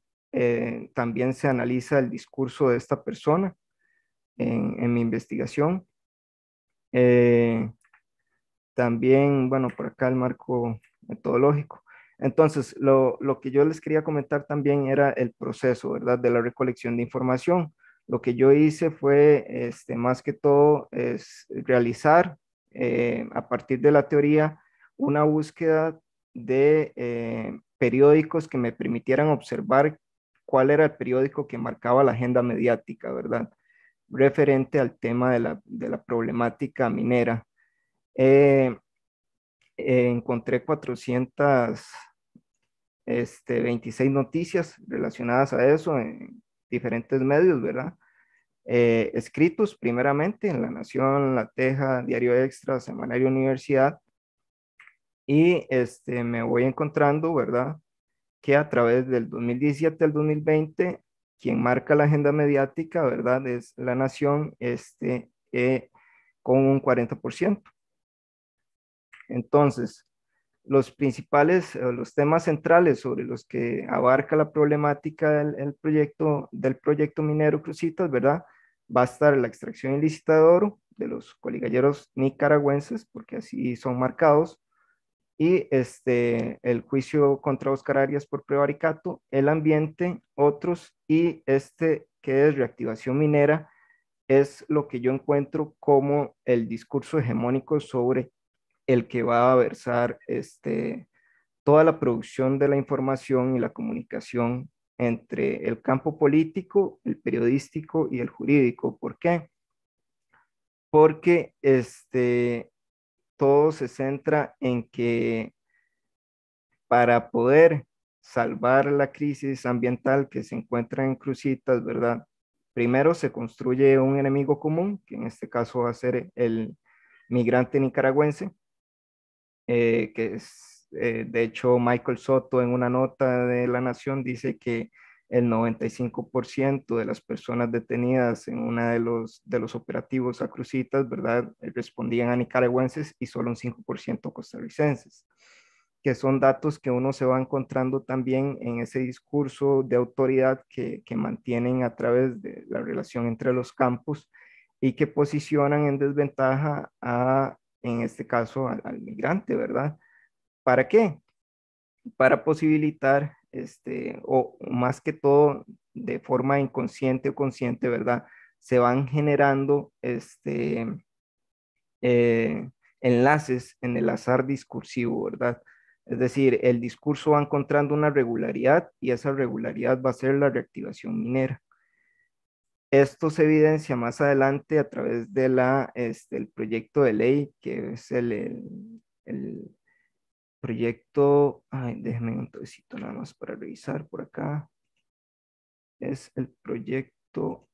también se analiza el discurso de esta persona en mi investigación. Eh, También, bueno, por acá el marco metodológico. Entonces, lo que yo les quería comentar también era el proceso, ¿verdad? De la recolección de información. Lo que yo hice fue, más que todo, es realizar, a partir de la teoría, una búsqueda de periódicos que me permitieran observar cuál era el periódico que marcaba la agenda mediática, ¿verdad? Referente al tema de la problemática minera. Eh, Encontré 426 noticias relacionadas a eso en diferentes medios, ¿verdad? Escritos primeramente en La Nación, La Teja, Diario Extra, Semanario Universidad, y me voy encontrando, ¿verdad? Que a través del 2017 al 2020, quien marca la agenda mediática, ¿verdad? Es La Nación, con un 40%. Entonces, los principales, los temas centrales sobre los que abarca la problemática del proyecto minero Crucitas, ¿verdad? Va a estar la extracción ilícita de oro de los coligalleros nicaragüenses, porque así son marcados, y el juicio contra Oscar Arias por prevaricato, el ambiente, otros, y que es reactivación minera, es lo que yo encuentro como el discurso hegemónico sobre el que va a versar toda la producción de la información y la comunicación entre el campo político, el periodístico y el jurídico. ¿Por qué? Porque todo se centra en que para poder salvar la crisis ambiental que se encuentra en Crucitas, ¿verdad? Primero se construye un enemigo común, que en este caso va a ser el migrante nicaragüense, que es, de hecho, Michael Soto en una nota de La Nación dice que el 95% de las personas detenidas en uno de los operativos a Crucitas, ¿verdad? Respondían a nicaragüenses y solo un 5% costarricenses, que son datos que uno se va encontrando también en ese discurso de autoridad que mantienen a través de la relación entre los campos y que posicionan en desventaja en este caso, al migrante, ¿verdad? ¿Para qué? Para posibilitar, o más que todo, de forma inconsciente o consciente, ¿verdad? Se van generando, enlaces en el azar discursivo, ¿verdad? Es decir, el discurso va encontrando una regularidad y esa regularidad va a ser la reactivación minera. Esto se evidencia más adelante a través de el proyecto de ley, que es el proyecto, ay, déjenme un toquecito nada más para revisar por acá. Es el proyecto,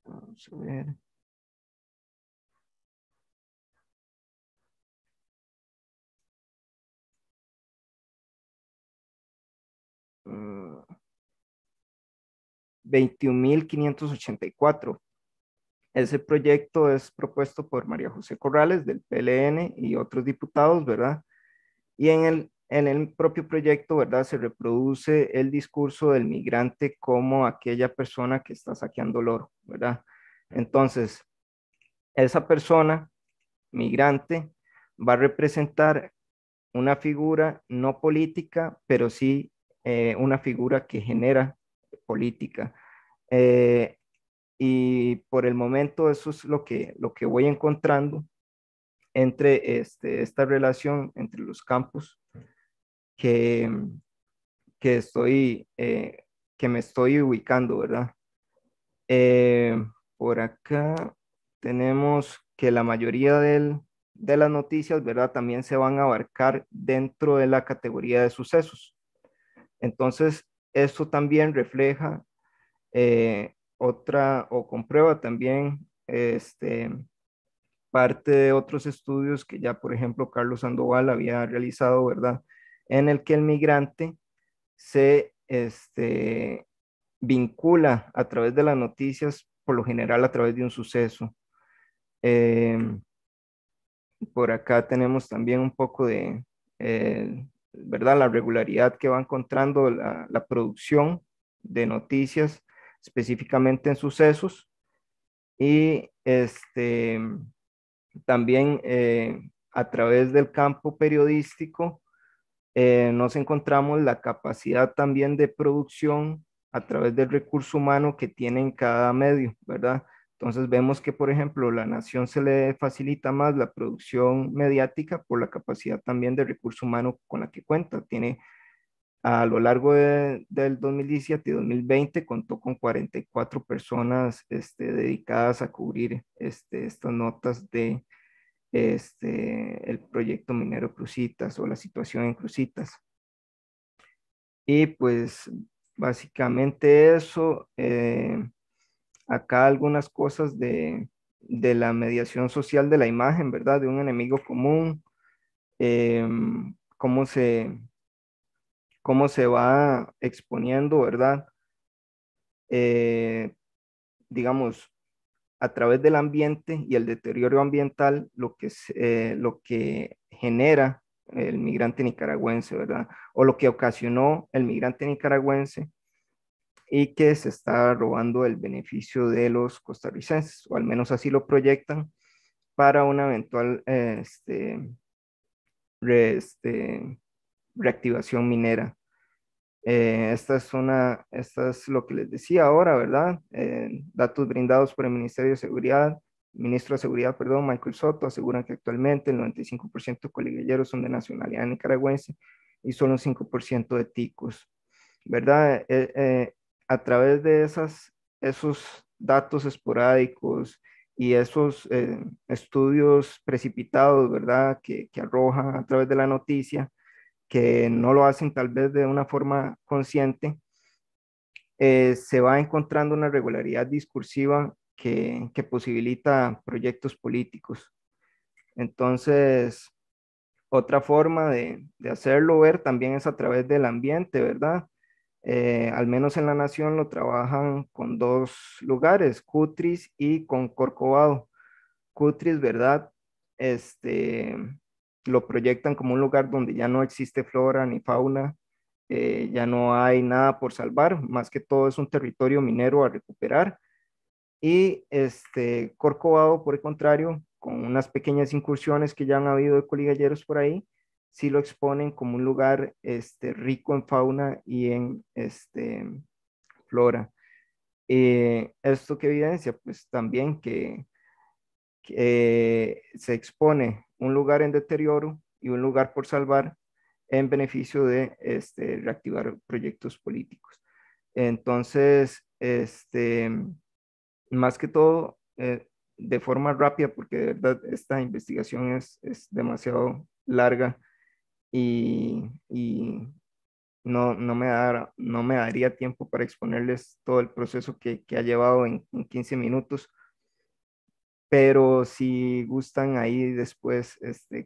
vamos a ver. 21.584. Ese proyecto es propuesto por María José Corrales del PLN y otros diputados, ¿verdad? Y en el propio proyecto, ¿verdad? Se reproduce el discurso del migrante como aquella persona que está saqueando el oro, ¿verdad? Entonces, esa persona migrante va a representar una figura no política, pero sí una figura que genera política. Eh, y por el momento eso es lo que voy encontrando entre esta relación entre los campos que, que estoy, que me estoy ubicando, ¿verdad? Eh, por acá tenemos que la mayoría de las noticias, ¿verdad? También se van a abarcar dentro de la categoría de sucesos. Entonces, esto también refleja otra o comprueba también parte de otros estudios que ya, por ejemplo, Carlos Sandoval había realizado, ¿verdad? En el que el migrante se vincula a través de las noticias, por lo general a través de un suceso. Eh, por acá tenemos también un poco de, ¿verdad? La regularidad que va encontrando la producción de noticias, específicamente en sucesos. Y también a través del campo periodístico nos encontramos la capacidad también de producción a través del recurso humano que tienen cada medio, ¿verdad? Entonces vemos que, por ejemplo, La Nación se le facilita más la producción mediática por la capacidad también de recurso humano con la que cuenta. Tiene a lo largo del 2017 y 2020 contó con 44 personas dedicadas a cubrir estas notas de el proyecto minero Cruzitas o la situación en Cruzitas. Y pues básicamente eso, acá algunas cosas de la mediación social de la imagen, ¿verdad? De un enemigo común, eh, cómo se, cómo se va exponiendo, ¿verdad? Eh, digamos, a través del ambiente y el deterioro ambiental, lo que genera el migrante nicaragüense, ¿verdad? O lo que ocasionó el migrante nicaragüense y que se está robando el beneficio de los costarricenses, o al menos así lo proyectan para una eventual este, reactivación minera. Esta es lo que les decía ahora, ¿verdad? Datos brindados por el Ministerio de Seguridad, Ministro de Seguridad, perdón, Michael Soto, aseguran que actualmente el 95% de coliguilleros son de nacionalidad nicaragüense y solo un 5% de ticos, ¿verdad? A través de esos datos esporádicos y esos estudios precipitados, ¿verdad? Que arrojan a través de la noticia, que no lo hacen tal vez de una forma consciente, se va encontrando una regularidad discursiva que posibilita proyectos políticos. Entonces, otra forma de hacerlo ver también es a través del ambiente, ¿verdad? Al menos en La Nación lo trabajan con dos lugares, Cutris y con Corcovado. Cutris, ¿verdad? Este, lo proyectan como un lugar donde ya no existe flora ni fauna, ya no hay nada por salvar, más que todo es un territorio minero a recuperar. Y Corcovado, por el contrario, con unas pequeñas incursiones que ya han habido de coligalleros por ahí, sí lo exponen como un lugar rico en fauna y en flora. ¿Esto qué evidencia? Pues también que se expone un lugar en deterioro y un lugar por salvar en beneficio de reactivar proyectos políticos. Entonces, más que todo, de forma rápida, porque de verdad esta investigación es demasiado larga y no me daría tiempo para exponerles todo el proceso que ha llevado en 15 minutos, pero si gustan ahí después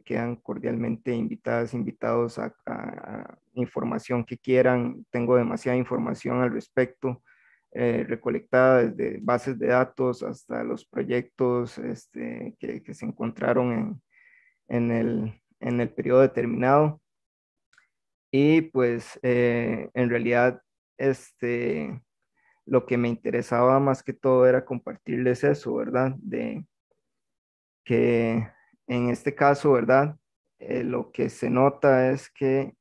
quedan cordialmente invitadas, invitados a información que quieran. Tengo demasiada información al respecto. recolectada desde bases de datos hasta los proyectos que se encontraron en el periodo determinado. Y pues en realidad lo que me interesaba más que todo era compartirles eso, ¿verdad? De que en este caso, ¿verdad? Lo que se nota es que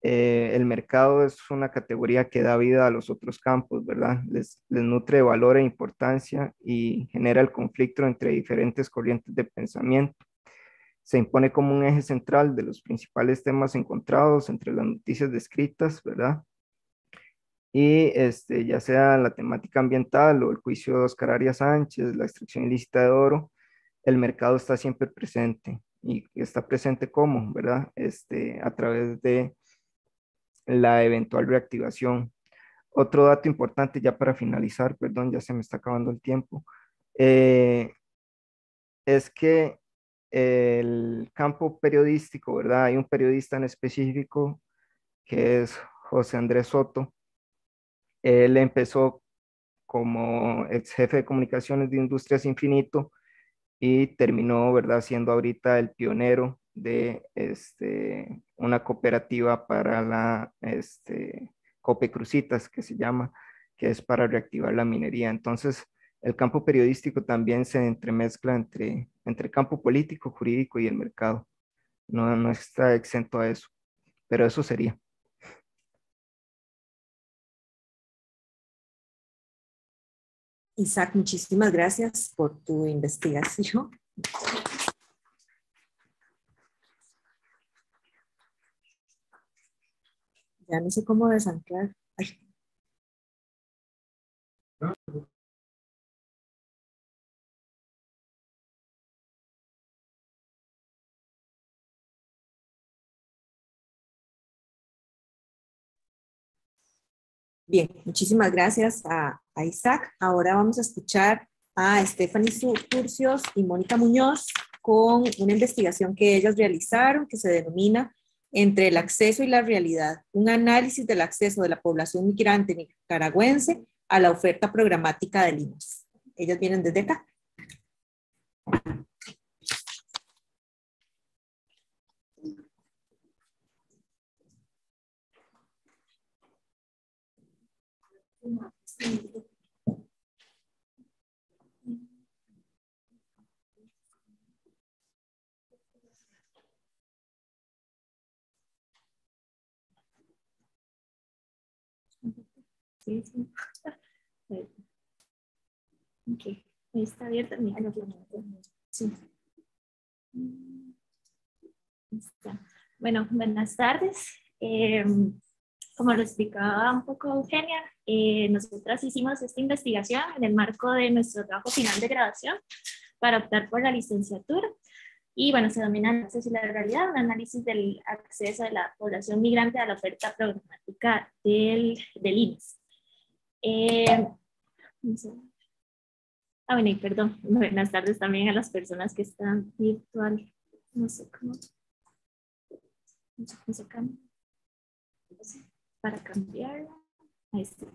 el mercado es una categoría que da vida a los otros campos, ¿verdad? Les nutre valor e importancia y genera el conflicto entre diferentes corrientes de pensamiento. Se impone como un eje central de los principales temas encontrados entre las noticias descritas, ¿verdad? Y ya sea la temática ambiental o el juicio de Oscar Arias Sánchez, la extracción ilícita de oro, el mercado está siempre presente. ¿Y está presente cómo, verdad? A través de la eventual reactivación. Otro dato importante ya para finalizar, perdón, ya se me está acabando el tiempo, es que el campo periodístico, ¿verdad? Hay un periodista en específico que es José Andrés Soto. Él empezó como ex jefe de comunicaciones de Industrias Infinito y terminó, ¿verdad?, siendo ahorita el pionero de una cooperativa para la Cope Cruzitas, que se llama, que es para reactivar la minería. Entonces, el campo periodístico también se entremezcla entre campo político, jurídico y el mercado. No está exento a eso, pero eso sería. Isaac, muchísimas gracias por tu investigación. Ya no sé cómo desanclar. Ay. Bien, muchísimas gracias a Isaac. Ahora vamos a escuchar a Stephanie Curcios y Mónica Muñoz con una investigación que ellas realizaron que se denomina Entre el acceso y la realidad, un análisis del acceso de la población migrante nicaragüense a la oferta programática del IMAS. Ellas vienen desde acá. Sí, sí. Ok, ahí está abierta mi micrófono. Sí. Bueno, buenas tardes. Como lo explicaba un poco Eugenia, nosotras hicimos esta investigación en el marco de nuestro trabajo final de graduación para optar por la licenciatura. Y bueno, se denomina el acceso y la realidad, un análisis del acceso de la población migrante a la oferta programática del IMAS. Bueno, y perdón, buenas tardes también a las personas que están virtual. No sé cómo se cambia. Para cambiarla. Ahí está.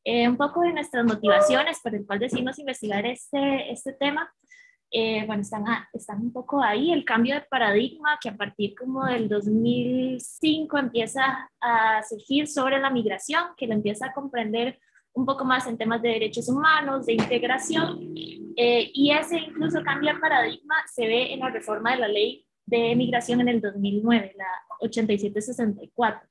Un poco de nuestras motivaciones por el cual decidimos investigar este tema. Bueno, están un poco ahí, el cambio de paradigma que a partir como del 2005 empieza a surgir sobre la migración, que lo empieza a comprender un poco más en temas de derechos humanos, de integración, y ese incluso cambio de paradigma se ve en la reforma de la ley de migración en el 2009, la 8764.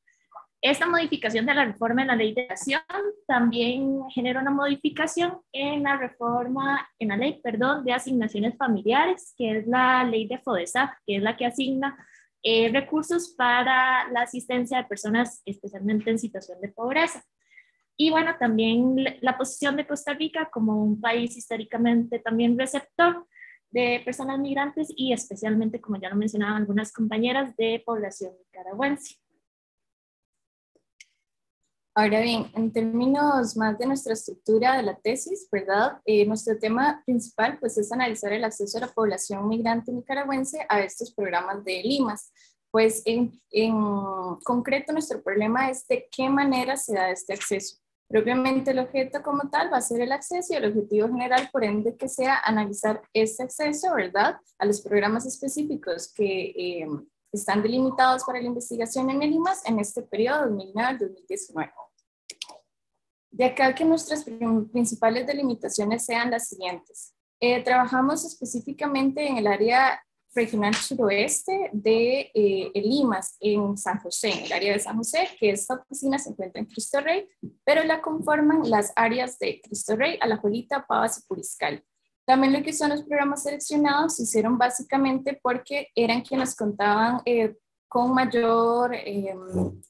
Esta modificación de la reforma en la ley de migración también genera una modificación en la reforma, en la ley, perdón, de asignaciones familiares, que es la ley de FODESAF, que es la que asigna recursos para la asistencia de personas especialmente en situación de pobreza. Y bueno, también la posición de Costa Rica como un país históricamente también receptor de personas migrantes y especialmente, como ya lo mencionaban algunas compañeras, de población nicaragüense. Ahora bien, en términos más de nuestra estructura de la tesis, ¿verdad? Nuestro tema principal pues, es analizar el acceso de la población migrante nicaragüense a estos programas de IMAS. Pues en concreto nuestro problema es de qué manera se da este acceso. Propiamente el objeto como tal va a ser el acceso y el objetivo general, por ende, que sea analizar este acceso, ¿verdad?, a los programas específicos que están delimitados para la investigación en el IMAS en este periodo 2009-2019. De acá que nuestras principales delimitaciones sean las siguientes. Trabajamos específicamente en el área regional suroeste de el IMAS en San José, en el área de San José, que esta oficina se encuentra en Cristo Rey, pero la conforman las áreas de Cristo Rey, Alajuelita, Pavas y Puriscal. También lo que son los programas seleccionados se hicieron básicamente porque eran quienes contaban con mayor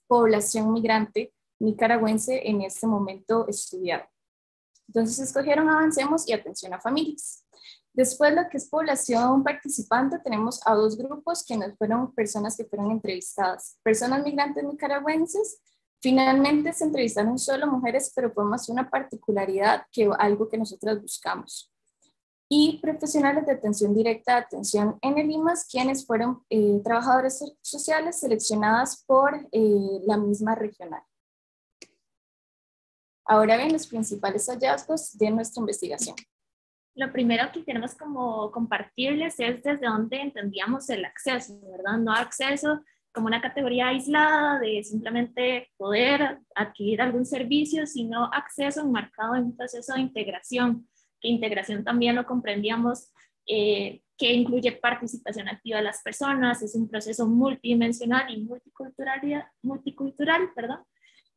población migrante nicaragüense en este momento estudiado. Entonces escogieron Avancemos y Atención a Familias. Después, lo que es población participante, tenemos a dos grupos que nos fueron personas que fueron entrevistadas. Personas migrantes nicaragüenses, finalmente se entrevistaron solo mujeres, pero fue más una particularidad que algo que nosotras buscamos. Y profesionales de atención directa, atención en el IMAS, quienes fueron trabajadores sociales seleccionadas por la misma regional. Ahora bien, los principales hallazgos de nuestra investigación. Lo primero que queremos como compartirles es desde dónde entendíamos el acceso, ¿verdad? No acceso como una categoría aislada de simplemente poder adquirir algún servicio, sino acceso enmarcado en un proceso de integración, que integración también lo comprendíamos que incluye participación activa de las personas, es un proceso multidimensional y multicultural, perdón,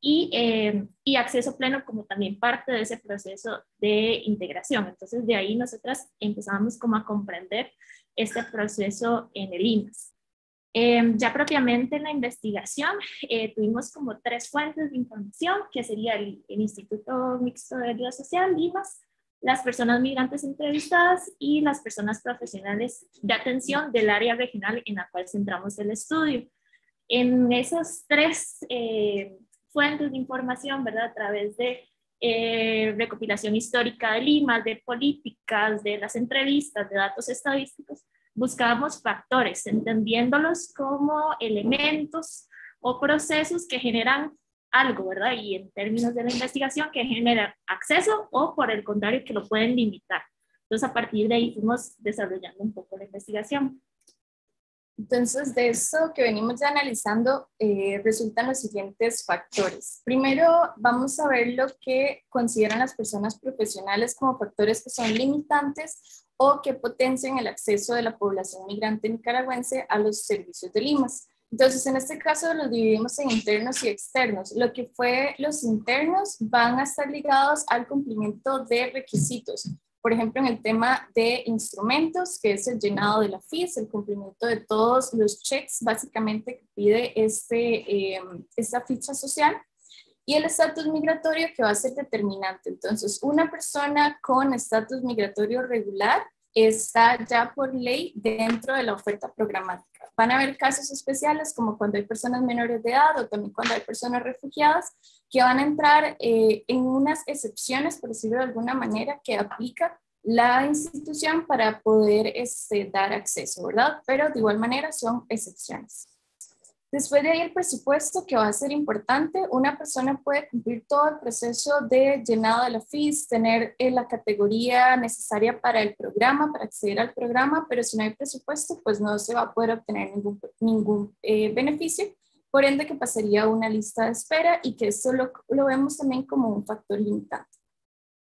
y acceso pleno como también parte de ese proceso de integración. Entonces de ahí nosotras empezamos como a comprender este proceso en el IMAS. Ya propiamente en la investigación tuvimos como 3 fuentes de información, que sería el Instituto Mixto de Ayuda Social, IMAS, las personas migrantes entrevistadas y las personas profesionales de atención del área regional en la cual centramos el estudio. En esos 3 fuentes de información, ¿verdad? A través de recopilación histórica de Lima, de políticas, de las entrevistas, de datos estadísticos, buscábamos factores, entendiéndolos como elementos o procesos que generan algo, ¿verdad? Y en términos de la investigación, que generan acceso o, por el contrario, que lo pueden limitar. Entonces, a partir de ahí fuimos desarrollando un poco la investigación. Entonces, de eso que venimos ya analizando, resultan los siguientes factores. Primero, vamos a ver lo que consideran las personas profesionales como factores que son limitantes o que potencian el acceso de la población migrante nicaragüense a los servicios del IMAS. Entonces, en este caso los dividimos en internos y externos. Lo que fue los internos van a estar ligados al cumplimiento de requisitos. Por ejemplo, en el tema de instrumentos, que es el llenado de la FIS, el cumplimiento de todos los checks, básicamente que pide esta ficha social, y el estatus migratorio, que va a ser determinante. Entonces, una persona con estatus migratorio regular está ya por ley dentro de la oferta programática. Van a haber casos especiales como cuando hay personas menores de edad o también cuando hay personas refugiadas que van a entrar en unas excepciones, por decirlo de alguna manera, que aplica la institución para poder dar acceso, ¿verdad? Pero de igual manera son excepciones. Después de ahí el presupuesto, que va a ser importante. Una persona puede cumplir todo el proceso de llenado de la FIS, tener la categoría necesaria para el programa, para acceder al programa, pero si no hay presupuesto, pues no se va a poder obtener ningún beneficio, por ende que pasaría a una lista de espera, y que esto lo vemos también como un factor limitante.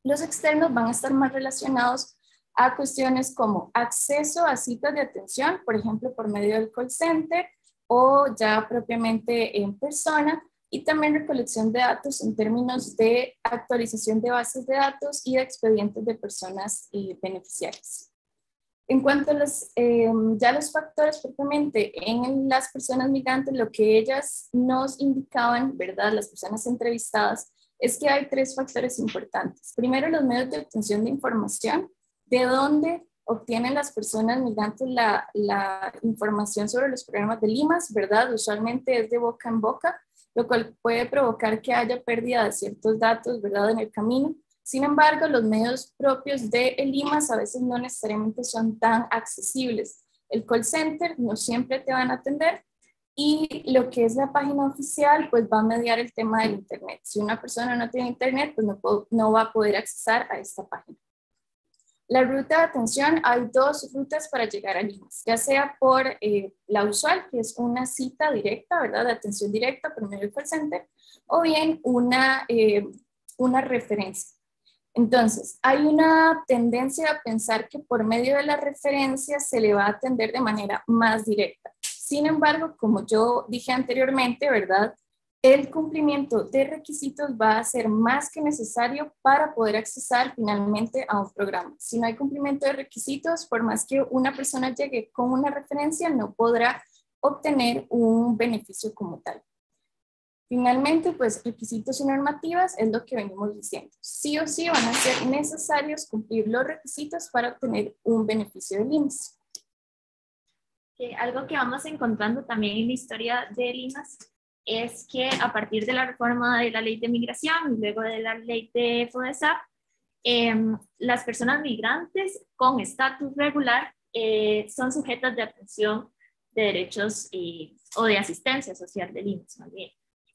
Los externos van a estar más relacionados a cuestiones como acceso a citas de atención, por ejemplo, por medio del call center, o ya propiamente en persona, y también recolección de datos en términos de actualización de bases de datos y de expedientes de personas beneficiarias. En cuanto a los factores propiamente en las personas migrantes, lo que ellas nos indicaban, ¿verdad?, las personas entrevistadas, es que hay 3 factores importantes. Primero, los medios de obtención de información, de dónde obtienen las personas migrantes la información sobre los programas de IMAS, ¿verdad? Usualmente es de boca en boca, lo cual puede provocar que haya pérdida de ciertos datos, ¿verdad?, en el camino. Sin embargo, los medios propios de IMAS a veces no necesariamente son tan accesibles. El call center no siempre te van a atender, Y lo que es la página oficial, pues va a mediar el tema del Internet. Si una persona no tiene Internet, pues no va a poder accesar a esta página. La ruta de atención, hay dos rutas para llegar a LIMAS, ya sea por la usual, que es una cita directa, ¿verdad? De atención directa por medio del call center, o bien una referencia. Entonces, hay una tendencia a pensar que por medio de la referencia se le va a atender de manera más directa. Sin embargo, como yo dije anteriormente, ¿verdad? El cumplimiento de requisitos va a ser más que necesario para poder accesar finalmente a un programa. Si no hay cumplimiento de requisitos, por más que una persona llegue con una referencia, no podrá obtener un beneficio como tal. Finalmente, pues requisitos y normativas es lo que venimos diciendo. Sí o sí van a ser necesarios cumplir los requisitos para obtener un beneficio de LIMAS. Algo que vamos encontrando también en la historia de LIMAS es que a partir de la reforma de la ley de migración y luego de la ley de FODESAP, las personas migrantes con estatus regular son sujetas de atención de derechos o de asistencia social de LIMAS también.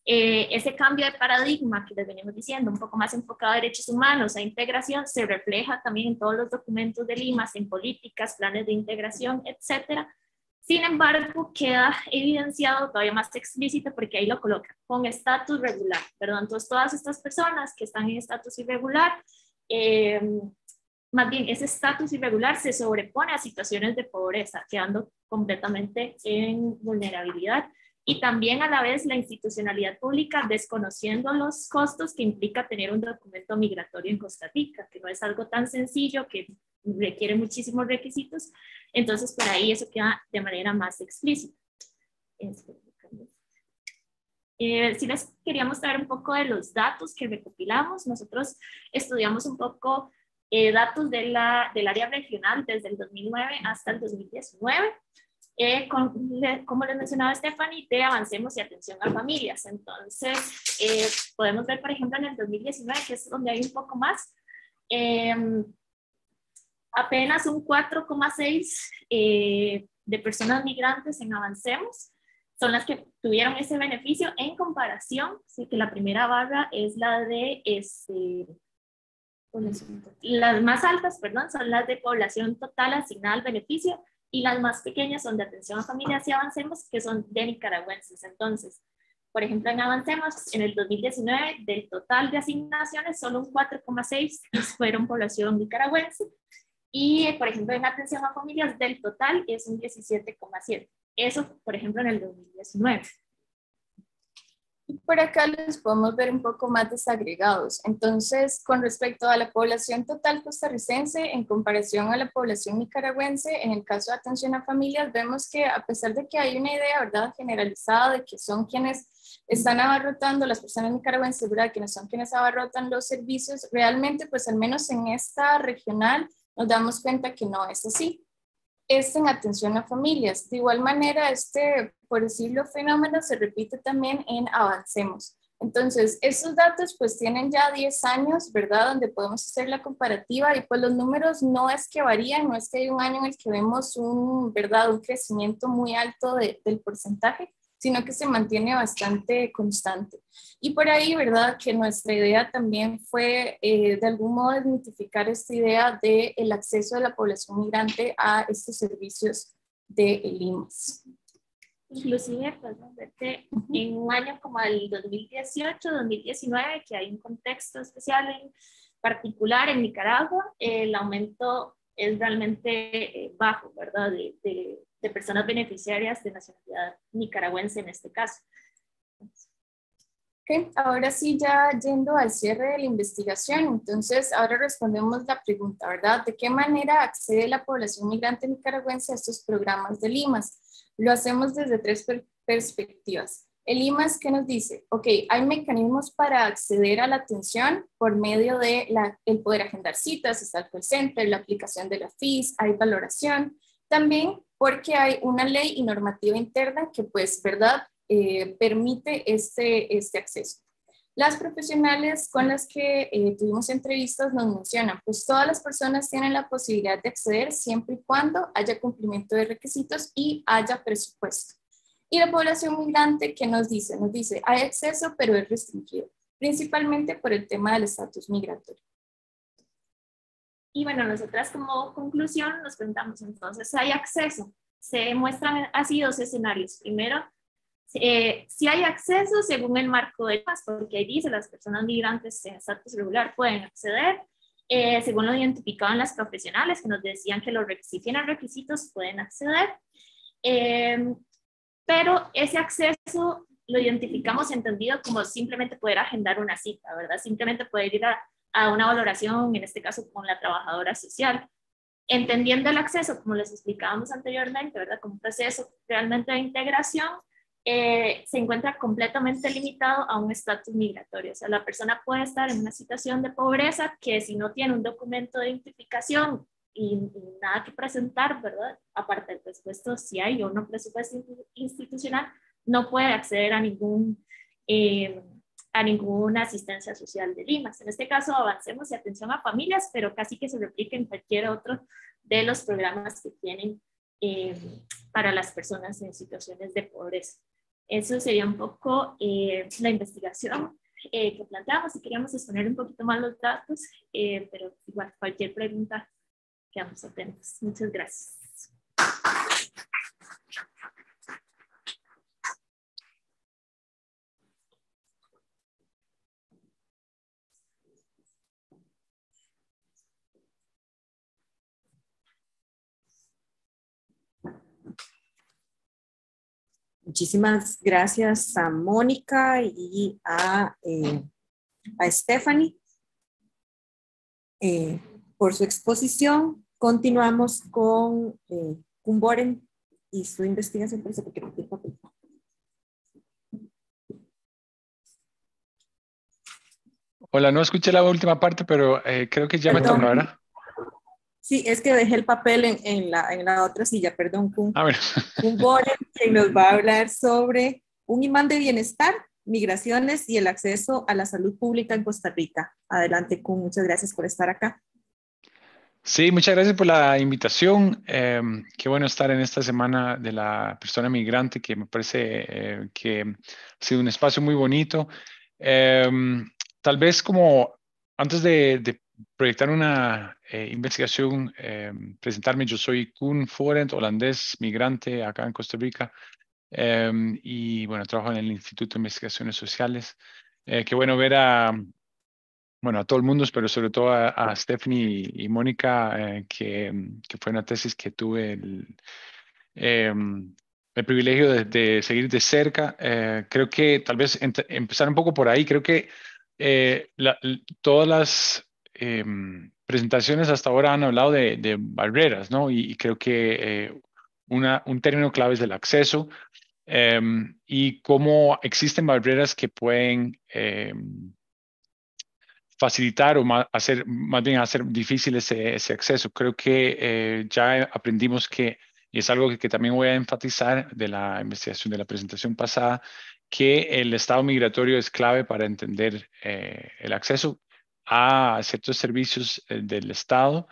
Ese cambio de paradigma que les venimos diciendo, un poco más enfocado a derechos humanos, a integración, se refleja también en todos los documentos de LIMAS, en políticas, planes de integración, etcétera. Sin embargo, queda evidenciado todavía más explícito porque ahí lo coloca con estatus regular, ¿verdad? Entonces, todas estas personas que están en estatus irregular, más bien ese estatus irregular se sobrepone a situaciones de pobreza, quedando completamente en vulnerabilidad. Y también a la vez la institucionalidad pública desconociendo los costos que implica tener un documento migratorio en Costa Rica, que no es algo tan sencillo, que requiere muchísimos requisitos. Entonces, por ahí eso queda de manera más explícita. Si les quería mostrar un poco de los datos que recopilamos, nosotros estudiamos un poco datos del área regional desde el 2009 hasta el 2019. Como les mencionaba Stephanie, de Avancemos y Atención a Familias. Entonces, podemos ver, por ejemplo, en el 2019, que es donde hay un poco más, apenas un 4,6 de personas migrantes en Avancemos son las que tuvieron ese beneficio en comparación, sí, que la primera barra es la de, las más altas, perdón, son las de población total asignada al beneficio, y las más pequeñas son de Atención a Familias y Avancemos, que son de nicaragüenses. Entonces, por ejemplo, en Avancemos, en el 2019, del total de asignaciones, solo un 4,6 fueron población nicaragüense, y, por ejemplo, en Atención a Familias, del total es un 17,7. Eso, por ejemplo, en el 2019. Y por acá les podemos ver un poco más desagregados. Entonces, con respecto a la población total costarricense, en comparación a la población nicaragüense, en el caso de Atención a Familias, vemos que a pesar de que hay una idea, ¿verdad?, generalizada de que son quienes están abarrotando, las personas nicaragüenses, ¿verdad?, quienes son quienes abarrotan los servicios, realmente, pues al menos en esta regional, nos damos cuenta que no es así. En Atención a Familias. De igual manera, por decirlo, fenómeno se repite también en Avancemos. Entonces, estos datos pues tienen ya 10 años, ¿verdad? Donde podemos hacer la comparativa y pues los números no es que varían, no es que hay un año en el que vemos ¿verdad?, un crecimiento muy alto del porcentaje, sino que se mantiene bastante constante. Y por ahí, ¿verdad?, que nuestra idea también fue de algún modo desmitificar esta idea del acceso de la población migrante a estos servicios de LIMAS. Inclusive, pues, en un año como el 2018, 2019, que hay un contexto especial en particular en Nicaragua, el aumento es realmente bajo, ¿verdad?, de personas beneficiarias de nacionalidad nicaragüense en este caso. Ok, ahora sí, ya yendo al cierre de la investigación, entonces ahora respondemos la pregunta, ¿verdad? ¿De qué manera accede la población migrante nicaragüense a estos programas de LIMAS? Lo hacemos desde 3 perspectivas. El LIMAS, ¿qué nos dice? Ok, hay mecanismos para acceder a la atención por medio de el poder agendar citas, está el call center, la aplicación de la FIS, hay valoración. También porque hay una ley y normativa interna que, pues, ¿verdad?, permite este acceso. Las profesionales con las que tuvimos entrevistas nos mencionan, pues todas las personas tienen la posibilidad de acceder siempre y cuando haya cumplimiento de requisitos y haya presupuesto. Y la población migrante, ¿qué nos dice? Nos dice, hay acceso, pero es restringido, principalmente por el tema del estatus migratorio. Y bueno, nosotras como conclusión nos preguntamos entonces, ¿hay acceso? Se muestran así dos escenarios. Primero, si hay acceso según el marco de paz, porque ahí dice las personas migrantes en estatus regular pueden acceder, según lo identificado en las profesionales que nos decían que si tienen requisitos pueden acceder, pero ese acceso lo identificamos entendido como simplemente poder agendar una cita, ¿verdad? Simplemente poder ir a una valoración, en este caso con la trabajadora social, entendiendo el acceso, como les explicábamos anteriormente, ¿verdad? Como un proceso realmente de integración, se encuentra completamente limitado a un estatus migratorio. O sea, la persona puede estar en una situación de pobreza que si no tiene un documento de identificación y nada que presentar, ¿verdad? Aparte del presupuesto, si hay o no presupuesto institucional, no puede acceder a ninguna asistencia social de Limas. En este caso, avancemos de atención a familias, pero casi que se replica en cualquier otro de los programas que tienen para las personas en situaciones de pobreza. Eso sería un poco la investigación que planteamos y queríamos exponer un poquito más los datos, pero igual cualquier pregunta quedamos atentos. Muchas gracias. Muchísimas gracias a Mónica y a Stephanie por su exposición. Continuamos con Kumboren y su investigación. Por eso que quiero el papel. Hola, no escuché la última parte, pero creo que ya me toca, ¿verdad? Sí, es que dejé el papel en la otra silla, perdón. Bueno. Kumboren, quien nos va a hablar sobre un imán de bienestar, migraciones y el acceso a la salud pública en Costa Rica. Adelante, Kun, muchas gracias por estar acá. Sí, muchas gracias por la invitación. Qué bueno estar en esta semana de la persona migrante, que me parece que ha sido un espacio muy bonito. Tal vez como antes de proyectar una investigación, presentarme, yo soy Koen Forent, holandés, migrante acá en Costa Rica, y bueno, trabajo en el Instituto de Investigaciones Sociales. Qué bueno ver a todo el mundo, pero sobre todo a Stephanie y Mónica, que fue una tesis que tuve el privilegio de seguir de cerca. Creo que tal vez empezar un poco por ahí. Creo que todas las presentaciones hasta ahora han hablado de barreras, ¿no? Y creo que un término clave es el acceso, y cómo existen barreras que pueden facilitar o más bien hacer difícil ese acceso. Creo que ya aprendimos que, y es algo que también voy a enfatizar de la investigación de la presentación pasada, que el estado migratorio es clave para entender el acceso a ciertos servicios del Estado,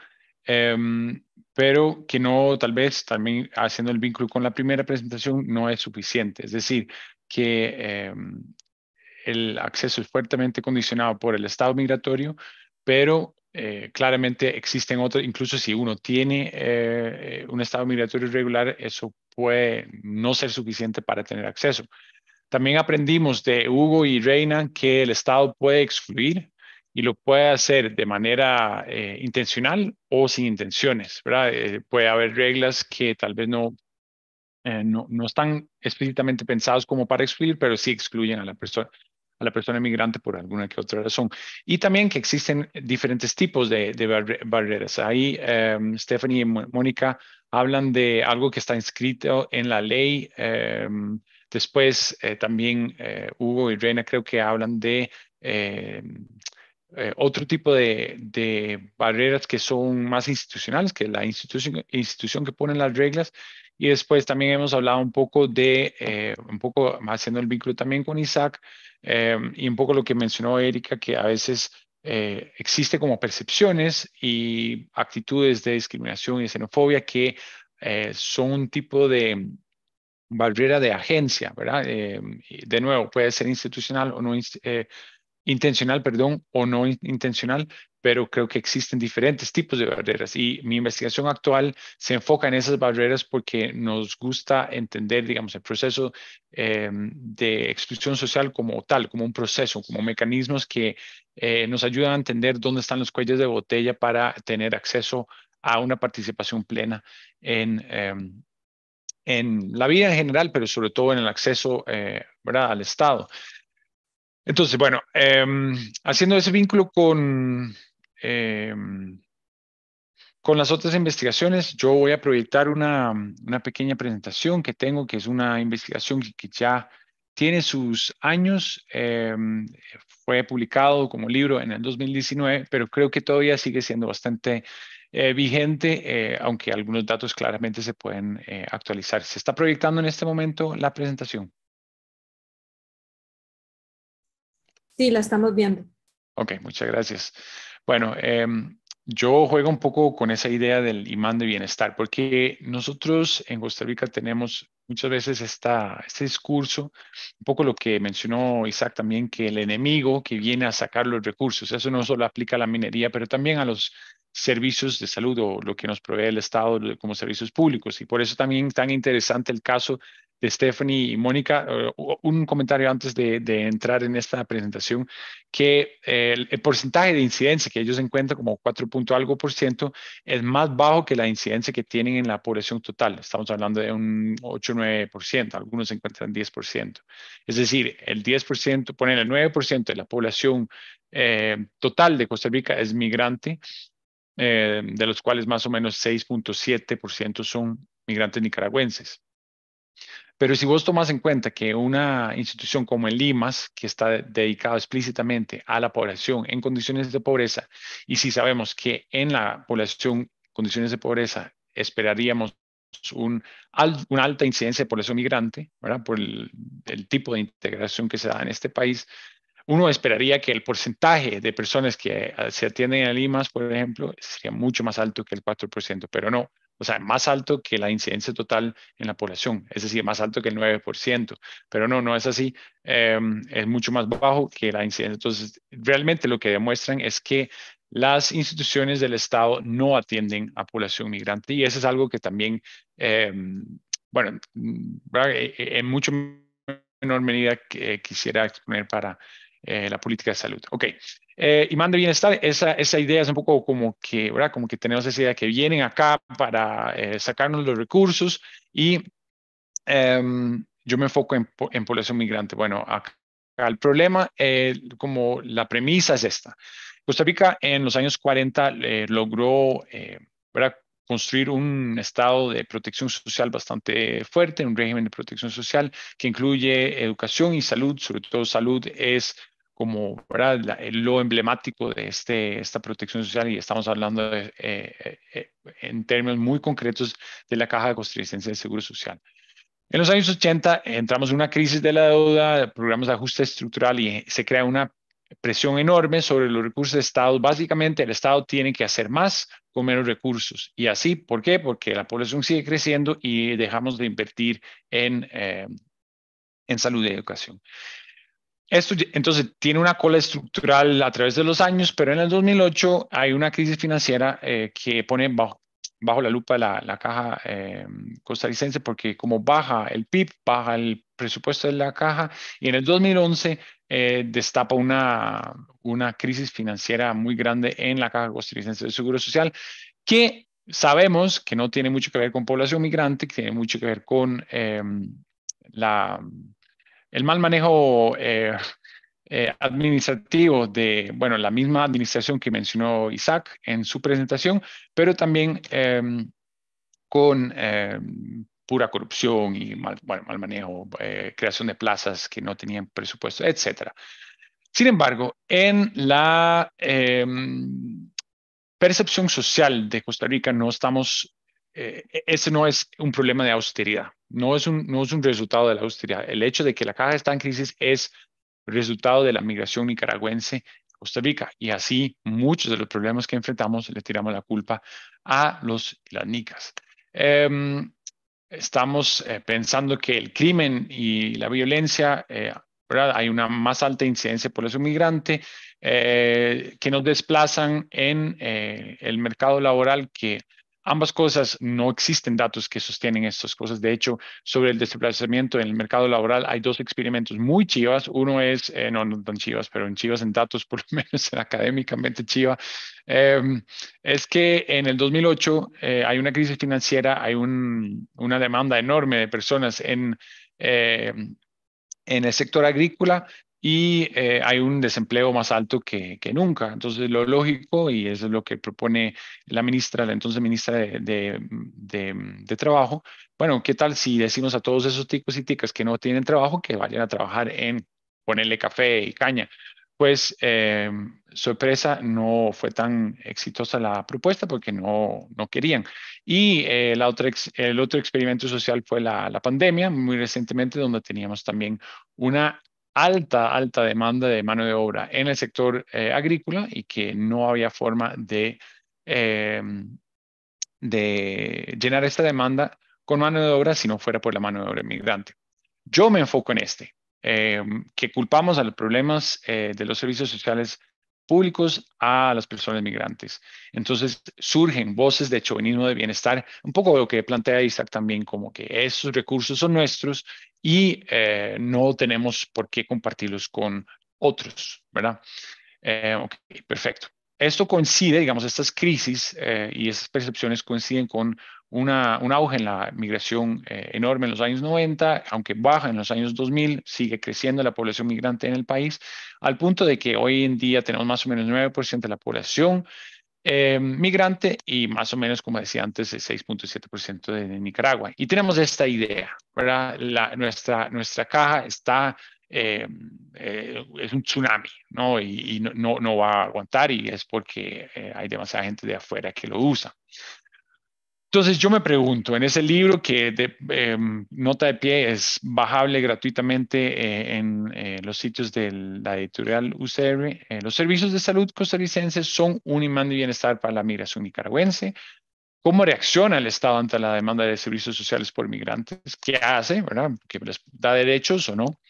pero que no, tal vez también haciendo el vínculo con la primera presentación, no es suficiente. Es decir, que el acceso es fuertemente condicionado por el estado migratorio, pero claramente existen otros, incluso si uno tiene un estado migratorio irregular, eso puede no ser suficiente para tener acceso. También aprendimos de Hugo y Reina que el Estado puede excluir y lo puede hacer de manera intencional o sin intenciones, ¿verdad? Puede haber reglas que tal vez no están explícitamente pensados como para excluir, pero sí excluyen a la persona migrante por alguna que otra razón. Y también que existen diferentes tipos de barreras. Ahí Stephanie y Mónica hablan de algo que está inscrito en la ley. Después también Hugo y Reina creo que hablan de otro tipo de barreras que son más institucionales, que la institución que pone las reglas. Y después también hemos hablado un poco un poco haciendo el vínculo también con Isaac, y un poco lo que mencionó Erika, que a veces existe como percepciones y actitudes de discriminación y xenofobia que son un tipo barrera de agencia, ¿verdad? De nuevo, puede ser institucional o no intencional, perdón, o no intencional, pero creo que existen diferentes tipos de barreras y mi investigación actual se enfoca en esas barreras porque nos gusta entender, digamos, el proceso de exclusión social como tal, como un proceso, como mecanismos que nos ayudan a entender dónde están los cuellos de botella para tener acceso a una participación plena en la vida en general, pero sobre todo en el acceso, ¿verdad?, al Estado. Entonces, bueno, haciendo ese vínculo con las otras investigaciones, yo voy a proyectar una pequeña presentación que tengo, que es una investigación que ya tiene sus años. Fue publicado como libro en el 2019, pero creo que todavía sigue siendo bastante vigente, aunque algunos datos claramente se pueden actualizar. ¿Se está proyectando en este momento la presentación? Sí, la estamos viendo. Ok, muchas gracias. Bueno, yo juego un poco con esa idea del imán de bienestar, porque nosotros en Costa Rica tenemos muchas veces este discurso, un poco lo que mencionó Isaac también, que el enemigo que viene a sacar los recursos, eso no solo aplica a la minería, pero también a los servicios de salud o lo que nos provee el Estado como servicios públicos. Y por eso también tan interesante el caso de Stephanie y Mónica. Un comentario antes de entrar en esta presentación, que el porcentaje de incidencia que ellos encuentran como 4 punto algo por ciento es más bajo que la incidencia que tienen en la población total. Estamos hablando de un 8-9%, algunos encuentran 10%. Es decir, el 10%, ponen el 9% de la población total de Costa Rica es migrante, de los cuales más o menos 6.7% son migrantes nicaragüenses. Pero si vos tomas en cuenta que una institución como el IMAS, que está dedicado explícitamente a la población en condiciones de pobreza, y si sabemos que en la población en condiciones de pobreza esperaríamos una alta incidencia de población migrante, ¿verdad?, por el tipo de integración que se da en este país, uno esperaría que el porcentaje de personas que se atienden al IMAS, por ejemplo, sería mucho más alto que el 4%, pero no. O sea, más alto que la incidencia total en la población, es decir, más alto que el 9%, pero no, no es así. Es mucho más bajo que la incidencia. Entonces, realmente lo que demuestran es que las instituciones del Estado no atienden a población migrante y eso es algo que también, bueno, en mucho menor medida que quisiera exponer para la política de salud. Ok, imán de bienestar, esa idea es un poco como que, ¿verdad?, como que tenemos esa idea que vienen acá para sacarnos los recursos y yo me enfoco en población migrante. Bueno, acá el problema, como la premisa es esta. Costa Rica en los años 40 logró, ¿verdad?, construir un estado de protección social bastante fuerte, un régimen de protección social que incluye educación y salud. Sobre todo salud es como, ¿verdad?, lo emblemático de esta protección social, y estamos hablando en términos muy concretos de la Caja Costarricense de Seguro Social. En los años 80 entramos en una crisis de la deuda, programas de ajuste estructural, y se crea una presión enorme sobre los recursos de Estado. Básicamente, el Estado tiene que hacer más con menos recursos. Y así, ¿por qué? Porque la población sigue creciendo y dejamos de invertir en salud y educación. Esto entonces tiene una cola estructural a través de los años, pero en el 2008 hay una crisis financiera que pone bajo la lupa la caja costarricense, porque como baja el PIB, baja el presupuesto de la caja, y en el 2011 destapa una crisis financiera muy grande en la Caja Costarricense de Seguro Social, que sabemos que no tiene mucho que ver con población migrante, que tiene mucho que ver con el mal manejo administrativo de, bueno, la misma administración que mencionó Isaac en su presentación, pero también con pura corrupción y mal manejo, creación de plazas que no tenían presupuesto, etcétera. Sin embargo, en la percepción social de Costa Rica no estamos, ese no es un problema de austeridad, no es un resultado de la austeridad. El hecho de que la caja está en crisis es resultado de la migración nicaragüense a Costa Rica, y así muchos de los problemas que enfrentamos le tiramos la culpa a los y las nicas. estamos pensando que el crimen y la violencia, ¿verdad? Hay una más alta incidencia de población migrante que nos desplazan en el mercado laboral, que ambas cosas no existen datos que sostienen estas cosas. De hecho, sobre el desplazamiento en el mercado laboral hay dos experimentos muy chivas. Uno es, no tan chivas, pero en chivas en datos, por lo menos académicamente chiva, es que en el 2008 hay una crisis financiera, hay una demanda enorme de personas en el sector agrícola y hay un desempleo más alto que nunca. Entonces, lo lógico, y eso es lo que propone la ministra, la entonces ministra de Trabajo, bueno, ¿qué tal si decimos a todos esos ticos y ticas que no tienen trabajo que vayan a trabajar en ponerle café y caña? Pues, sorpresa, no fue tan exitosa la propuesta porque no querían. Y el otro experimento social fue la pandemia, muy recientemente, donde teníamos también una alta demanda de mano de obra en el sector agrícola y que no había forma eh, de llenar esta demanda con mano de obra si no fuera por la mano de obra migrante. Yo me enfoco en que culpamos a los problemas de los servicios sociales públicos a las personas migrantes. Entonces surgen voces de chauvinismo de bienestar, un poco lo que plantea Isaac también, como que esos recursos son nuestros y no tenemos por qué compartirlos con otros, ¿verdad? Ok, perfecto. Esto coincide, digamos, estas crisis y esas percepciones coinciden con un auge en la migración enorme en los años 90, aunque baja en los años 2000, sigue creciendo la población migrante en el país, al punto de que hoy en día tenemos más o menos 9% de la población migrante y más o menos, como decía antes, el 6.7% de Nicaragua. Y tenemos esta idea, ¿verdad? Nuestra caja está, es un tsunami, ¿no? Y no va a aguantar y es porque hay demasiada gente de afuera que lo usa. Entonces yo me pregunto, en ese libro que nota de pie es bajable gratuitamente en los sitios de la editorial UCR, los servicios de salud costarricenses son un imán de bienestar para la migración nicaragüense. ¿Cómo reacciona el Estado ante la demanda de servicios sociales por migrantes? ¿Qué hace? ¿Verdad? ¿Que les da derechos o no?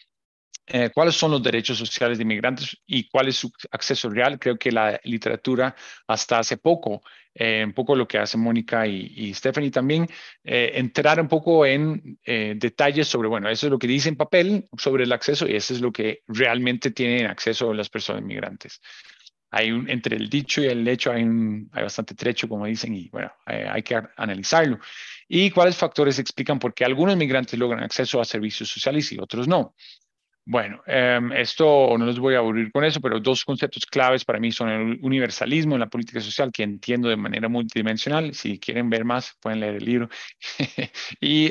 ¿Cuáles son los derechos sociales de inmigrantes y cuál es su acceso real? Creo que la literatura hasta hace poco, un poco lo que hacen Mónica y Stephanie también, entrar un poco en detalles sobre, bueno, eso es lo que dice en papel sobre el acceso y eso es lo que realmente tienen acceso las personas migrantes. Entre el dicho y el hecho hay bastante trecho, como dicen, y bueno, hay que analizarlo. ¿Y cuáles factores explican por qué algunos migrantes logran acceso a servicios sociales y otros no? Bueno, esto no les voy a aburrir con eso, pero dos conceptos claves para mí son el universalismo en la política social, que entiendo de manera multidimensional. Si quieren ver más, pueden leer el libro. Y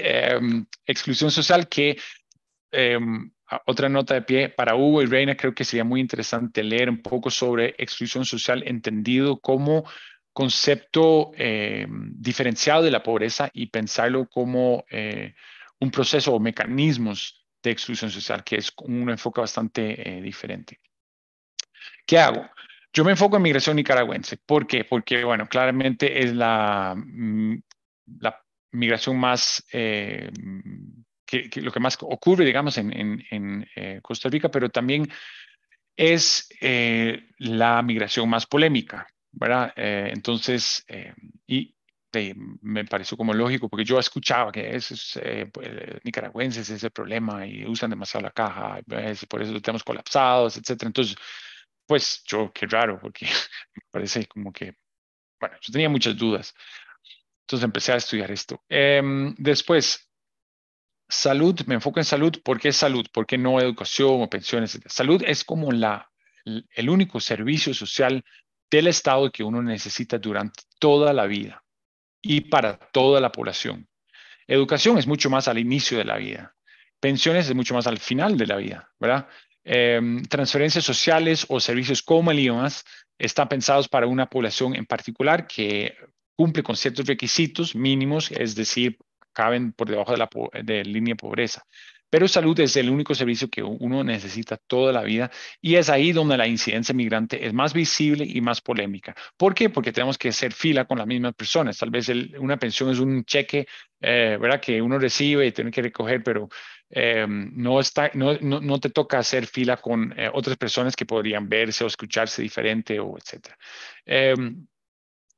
exclusión social, que otra nota de pie para Hugo y Reina, creo que sería muy interesante leer un poco sobre exclusión social entendido como concepto diferenciado de la pobreza y pensarlo como un proceso o mecanismos de exclusión social, que es un enfoque bastante diferente. ¿Qué hago? Yo me enfoco en migración nicaragüense. ¿Por qué? Porque, bueno, claramente es la migración más, lo que más ocurre, digamos, en Costa Rica, pero también es la migración más polémica, ¿verdad? Entonces, me pareció como lógico, porque yo escuchaba que esos nicaragüenses es el problema y usan demasiado la caja, por eso lo tenemos colapsados, etcétera. Entonces, pues qué raro, porque me parece como que, bueno, yo tenía muchas dudas. Entonces empecé a estudiar esto. Después, salud, me enfoco en salud. ¿Por qué salud? ¿Por qué no educación o pensiones? Salud es como el único servicio social del Estado que uno necesita durante toda la vida y para toda la población. Educación es mucho más al inicio de la vida. Pensiones es mucho más al final de la vida, ¿verdad? Transferencias sociales o servicios como el IOMAS están pensados para una población en particular que cumple con ciertos requisitos mínimos, es decir, caben por debajo de la línea de pobreza. pero salud es el único servicio que uno necesita toda la vida y es ahí donde la incidencia migrante es más visible y más polémica. ¿Por qué? Porque tenemos que hacer fila con las mismas personas. Tal vez una pensión es un cheque, ¿verdad? Que uno recibe y tiene que recoger, pero no te toca hacer fila con otras personas que podrían verse o escucharse diferente o etcétera.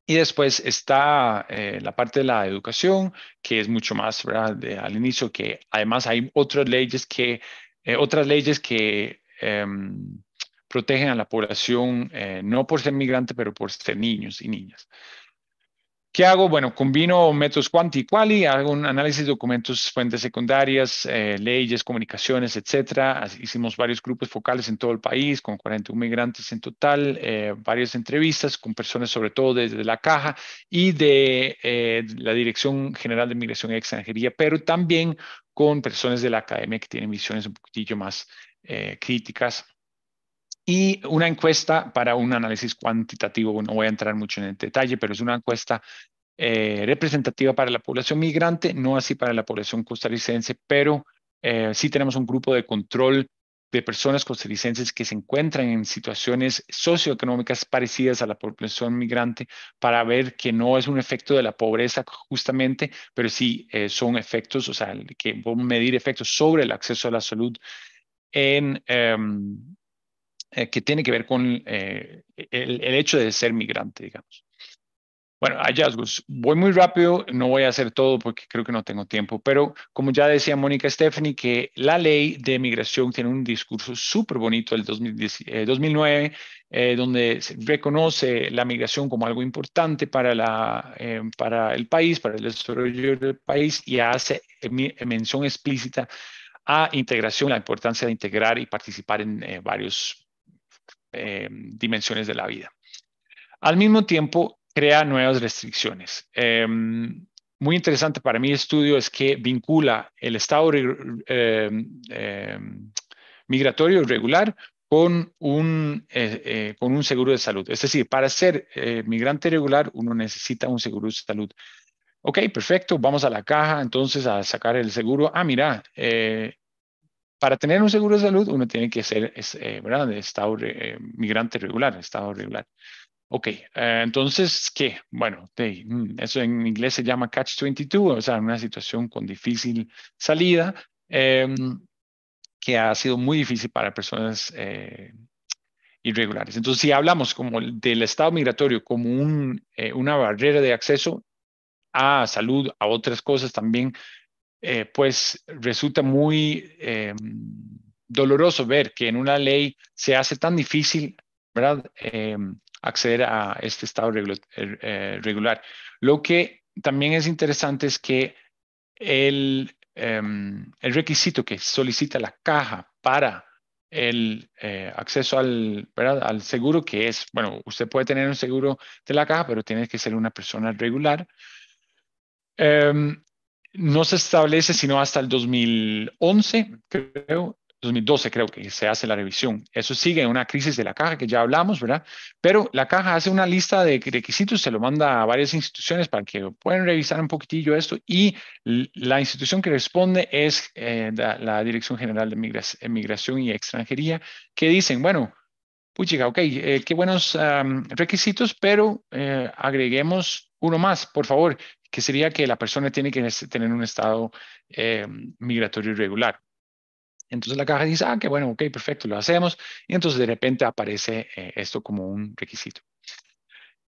Y después está la parte de la educación, que es mucho más, ¿verdad? Al inicio, que además hay otras leyes que protegen a la población, no por ser migrante, pero por ser niños y niñas. ¿Qué hago? Bueno, combino métodos quanti y quali, hago un análisis de documentos, fuentes secundarias, leyes, comunicaciones, etcétera. Hicimos varios grupos focales en todo el país, con 41 migrantes en total, varias entrevistas con personas, sobre todo desde la Caja y de la Dirección General de Migración y Extranjería, pero también con personas de la academia que tienen visiones un poquillo más críticas. Y una encuesta para un análisis cuantitativo. No voy a entrar mucho en el detalle, pero es una encuesta representativa para la población migrante, no así para la población costarricense, pero sí tenemos un grupo de control de personas costarricenses que se encuentran en situaciones socioeconómicas parecidas a la población migrante para ver que no es un efecto de la pobreza justamente, pero sí son efectos, o sea, que podemos medir efectos sobre el acceso a la salud en que tiene que ver con el hecho de ser migrante, digamos. Bueno, hallazgos. Voy muy rápido, no voy a hacer todo porque creo que no tengo tiempo, pero como ya decía Mónica Stephanie, que la ley de migración tiene un discurso súper bonito del 2009, donde se reconoce la migración como algo importante para el país, para el desarrollo del país y hace mención explícita a integración, la importancia de integrar y participar en varios dimensiones de la vida. Al mismo tiempo, crea nuevas restricciones. Muy interesante para mi estudio es que vincula el estado migratorio regular con con un seguro de salud. Es decir, para ser migrante regular, uno necesita un seguro de salud. Ok, perfecto, vamos a la caja entonces a sacar el seguro. Ah, mira, para tener un seguro de salud, uno tiene que ser, ¿verdad? De estado migrante regular, estado regular. Ok, entonces, ¿qué? Bueno, eso en inglés se llama catch-22, o sea, una situación con difícil salida, que ha sido muy difícil para personas irregulares. Entonces, si hablamos como del estado migratorio como una barrera de acceso a salud, a otras cosas también, pues resulta muy doloroso ver que en una ley se hace tan difícil, ¿verdad? Acceder a este estado regular. Lo que también es interesante es que el requisito que solicita la caja para el acceso ¿verdad? Al seguro, que es, bueno, usted puede tener un seguro de la caja, pero tiene que ser una persona regular. No se establece sino hasta el 2011, creo, 2012 creo que se hace la revisión. Eso sigue en una crisis de la caja que ya hablamos, ¿verdad? Pero la caja hace una lista de requisitos, se lo manda a varias instituciones para que puedan revisar un poquitillo esto y la institución que responde es la Dirección General de Migración y Extranjería, que dicen, bueno, puchica, ok, qué buenos requisitos, pero agreguemos uno más, por favor, que sería que la persona tiene que tener un estado migratorio irregular. Entonces la caja dice, qué bueno, ok, perfecto, lo hacemos. Y entonces de repente aparece esto como un requisito.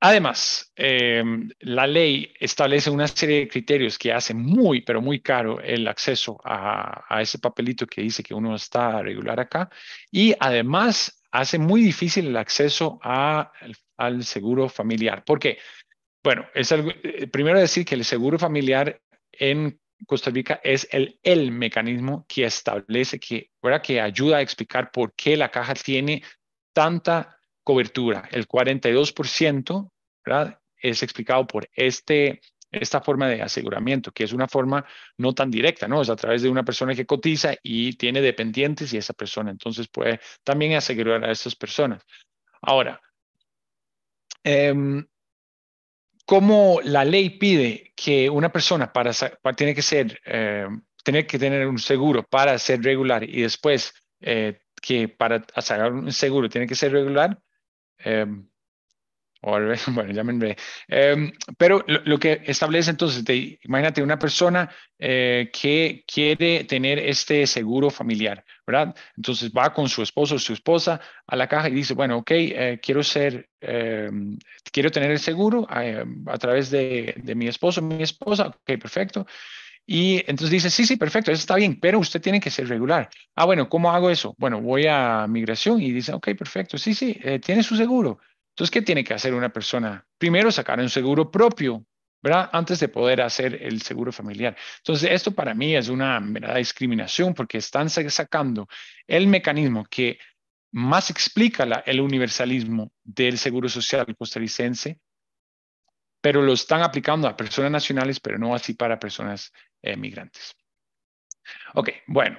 Además, la ley establece una serie de criterios que hacen muy, pero muy caro el acceso a ese papelito que dice que uno está regular acá. Y además hace muy difícil el acceso al seguro familiar. ¿Por qué? Bueno, primero decir que el seguro familiar en Costa Rica es el mecanismo que establece, ¿verdad? Que ayuda a explicar por qué la caja tiene tanta cobertura. El 42%, ¿verdad? Es explicado por esta forma de aseguramiento, que es una forma no tan directa, ¿no? Es a través de una persona que cotiza y tiene dependientes y esa persona entonces puede también asegurar a estas personas. Ahora, como la ley pide que una persona tiene que ser tener que tener un seguro para ser regular y después que para sacar un seguro tiene que ser regular, bueno, ya me enredé. Pero lo que establece entonces, imagínate una persona que quiere tener este seguro familiar, ¿verdad? Entonces va con su esposo o su esposa a la caja y dice, bueno, ok, quiero tener el seguro a través de mi esposo, mi esposa, ok, perfecto. Y entonces dice, sí, sí, perfecto, eso está bien, pero usted tiene que ser regular. Ah, bueno, ¿cómo hago eso? Bueno, voy a migración y dice, ok, perfecto, sí, sí, tiene su seguro. Entonces, ¿qué tiene que hacer una persona? Primero, sacar un seguro propio, ¿verdad? Antes de poder hacer el seguro familiar. Entonces, esto para mí es una mera discriminación porque están sacando el mecanismo que más explica el universalismo del seguro social costarricense, pero lo están aplicando a personas nacionales, pero no así para personas migrantes. Ok, bueno.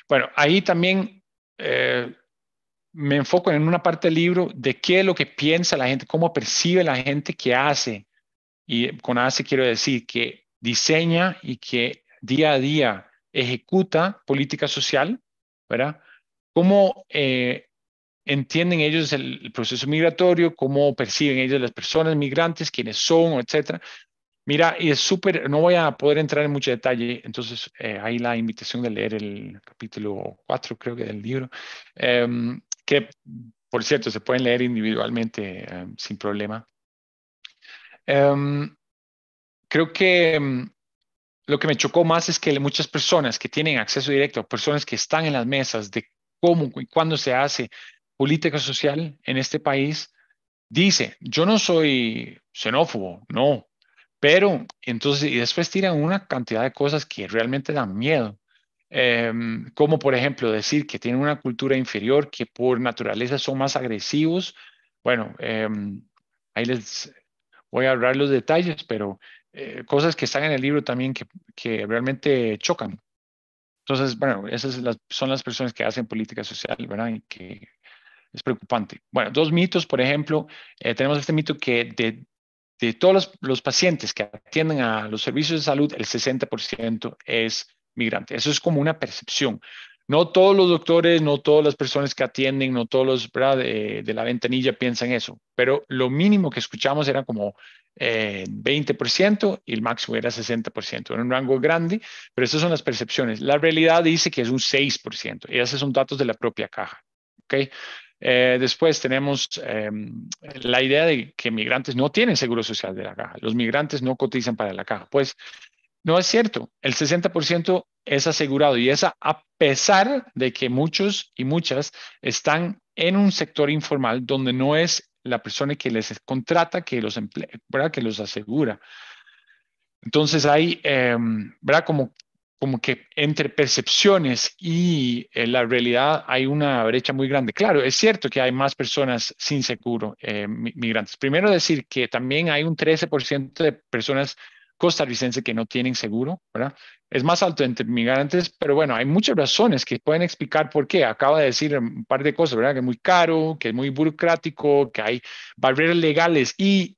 Bueno, ahí también me enfoco en una parte del libro de qué es lo que piensa la gente, cómo percibe la gente que hace. Y con hace quiero decir que diseña y que día a día ejecuta política social, ¿verdad? Cómo entienden ellos el proceso migratorio, cómo perciben ellos las personas migrantes, quiénes son, etcétera. Mira, y es súper, no voy a poder entrar en mucho detalle, entonces hay la invitación de leer el capítulo 4, creo que del libro, que por cierto se pueden leer individualmente sin problema. Creo que lo que me chocó más es que muchas personas que tienen acceso directo, personas que están en las mesas de cómo y cuándo se hace política social en este país, dice, yo no soy xenófobo, no, pero entonces, y después tiran una cantidad de cosas que realmente dan miedo. Como por ejemplo decir que tienen una cultura inferior, que por naturaleza son más agresivos. Bueno, ahí les voy a hablar los detalles, pero cosas que están en el libro también que realmente chocan. Entonces, bueno, esas son las personas que hacen política social, ¿verdad? Y que es preocupante. Bueno, dos mitos, por ejemplo, tenemos este mito que de todos los pacientes que atienden a los servicios de salud, el 60% es migrante. Eso es como una percepción. No todos los doctores, no todas las personas que atienden, no todos los, ¿verdad? De la ventanilla piensan eso, pero lo mínimo que escuchamos era como 20% y el máximo era 60%. Era un rango grande, pero esas son las percepciones. La realidad dice que es un 6% y esos son datos de la propia caja. ¿Ok? Después tenemos la idea de que migrantes no tienen seguro social de la caja. Los migrantes no cotizan para la caja. Pues no es cierto. El 60% es asegurado y es a pesar de que muchos y muchas están en un sector informal donde no es la persona que les contrata que los emplea, ¿verdad? Que los asegura. Entonces hay, ¿verdad? Como que entre percepciones y la realidad hay una brecha muy grande. Claro, es cierto que hay más personas sin seguro, migrantes. Primero decir que también hay un 13% de personas costarricenses que no tienen seguro, ¿verdad? Es más alto entre migrantes, pero bueno, hay muchas razones que pueden explicar por qué. Acaba de decir un par de cosas, ¿verdad? Que es muy caro, que es muy burocrático, que hay barreras legales y,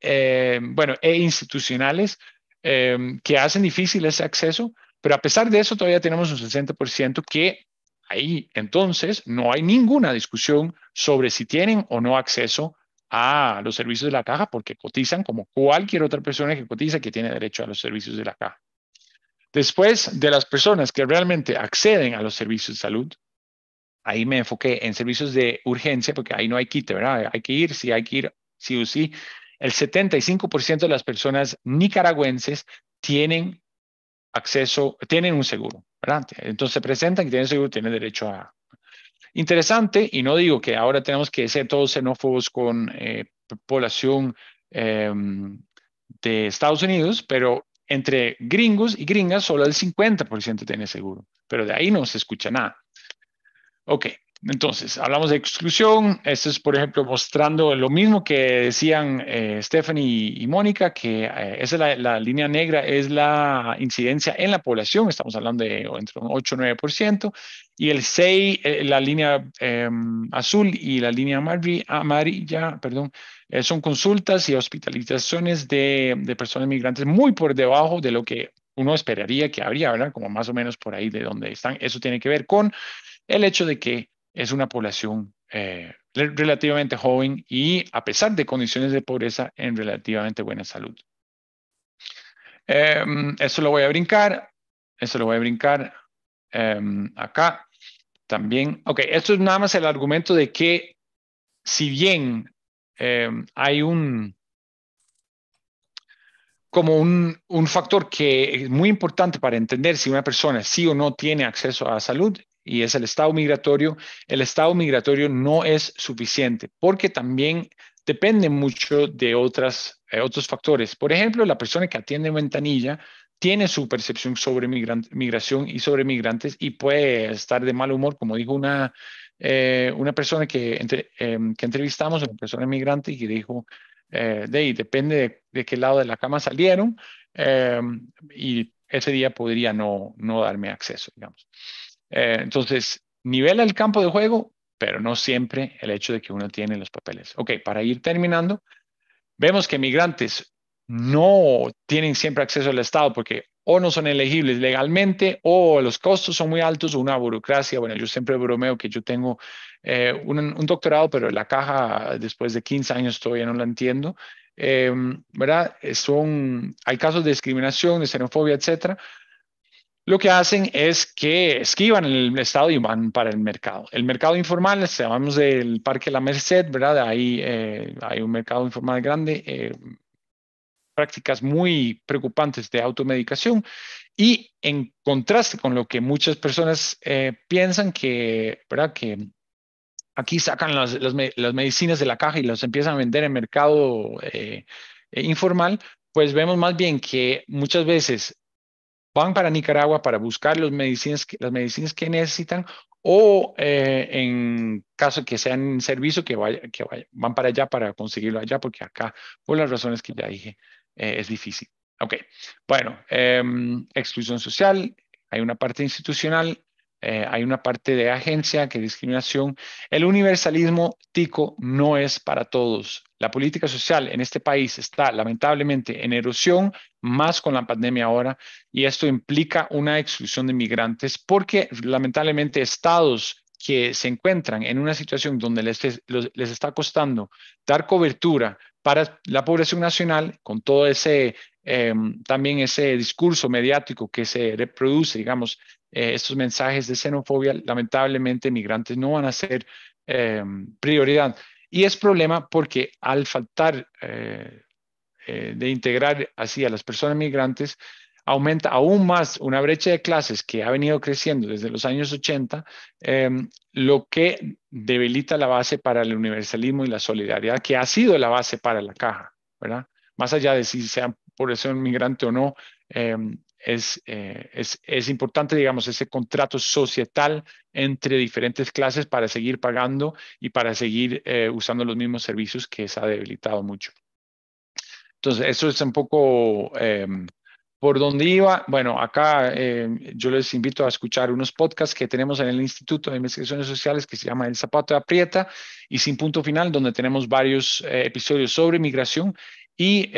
bueno, e institucionales que hacen difícil ese acceso, pero a pesar de eso todavía tenemos un 60% que ahí entonces no hay ninguna discusión sobre si tienen o no acceso a los servicios de la caja porque cotizan como cualquier otra persona que cotiza que tiene derecho a los servicios de la caja. Después de las personas que realmente acceden a los servicios de salud, ahí me enfoqué en servicios de urgencia porque ahí no hay quite, ¿verdad? Hay que ir, sí hay que ir, sí o sí. El 75% de las personas nicaragüenses tienen acceso, tienen un seguro, ¿verdad? Entonces se presentan que tienen seguro, tienen derecho a... Interesante, y no digo que ahora tenemos que ser todos xenófobos con población de Estados Unidos, pero entre gringos y gringas solo el 50% tiene seguro, pero de ahí no se escucha nada. Ok, entonces hablamos de exclusión. Esto es, por ejemplo, mostrando lo mismo que decían Stephanie y Mónica, que esa es la línea negra, es la incidencia en la población. Estamos hablando de entre un 8 y 9%. Y el 6, la línea azul y la línea amarilla, perdón, son consultas y hospitalizaciones de personas migrantes muy por debajo de lo que uno esperaría que habría, ¿verdad? Como más o menos por ahí de donde están. Eso tiene que ver con el hecho de que es una población relativamente joven y a pesar de condiciones de pobreza en relativamente buena salud. Eso lo voy a brincar. Eso lo voy a brincar acá también. Ok, esto es nada más el argumento de que si bien hay como un factor que es muy importante para entender si una persona sí o no tiene acceso a salud, y es el estado migratorio no es suficiente porque también depende mucho de otros factores. Por ejemplo, la persona que atiende ventanilla tiene su percepción sobre migración y sobre migrantes y puede estar de mal humor, como dijo una persona que entrevistamos, una persona migrante, y que dijo, depende de qué lado de la cama salieron, y ese día podría no darme acceso, digamos. Entonces, nivela el campo de juego, pero no siempre el hecho de que uno tiene los papeles. Ok, para ir terminando, vemos que migrantes no tienen siempre acceso al Estado porque o no son elegibles legalmente o los costos son muy altos o una burocracia. Bueno, yo siempre bromeo que yo tengo un doctorado, pero la caja después de 15 años todavía no la entiendo. ¿Verdad? Hay casos de discriminación, de xenofobia, etcétera. Lo que hacen es que esquivan el Estado y van para el mercado. El mercado informal, llamamos del Parque La Merced, ¿verdad? Ahí hay un mercado informal grande, prácticas muy preocupantes de automedicación, y en contraste con lo que muchas personas piensan que, ¿verdad? Que aquí sacan las medicinas de la caja y las empiezan a vender en mercado informal, pues vemos más bien que muchas veces van para Nicaragua para buscar las medicinas que necesitan, o en caso que sean en servicio, van para allá para conseguirlo allá, porque acá, por las razones que ya dije, es difícil. Ok, bueno, exclusión social, hay una parte institucional, hay una parte de agencia, que es discriminación. El universalismo tico no es para todos. La política social en este país está lamentablemente en erosión, más con la pandemia ahora, y esto implica una exclusión de migrantes porque lamentablemente estados que se encuentran en una situación donde les está costando dar cobertura para la población nacional, con todo también ese discurso mediático que se reproduce, digamos, estos mensajes de xenofobia, lamentablemente migrantes no van a ser prioridad. Y es problema porque al faltar de integrar así a las personas migrantes, aumenta aún más una brecha de clases que ha venido creciendo desde los años 80, lo que debilita la base para el universalismo y la solidaridad, que ha sido la base para la caja, ¿verdad? Más allá de si sean población migrante o no, es importante, digamos, ese contrato societal entre diferentes clases para seguir pagando y para seguir usando los mismos servicios, que se ha debilitado mucho. Entonces, eso es un poco por donde iba. Bueno, acá yo les invito a escuchar unos podcasts que tenemos en el Instituto de Investigaciones Sociales, que se llama El Zapato de Aprieta y Sin Punto Final, donde tenemos varios episodios sobre migración. Y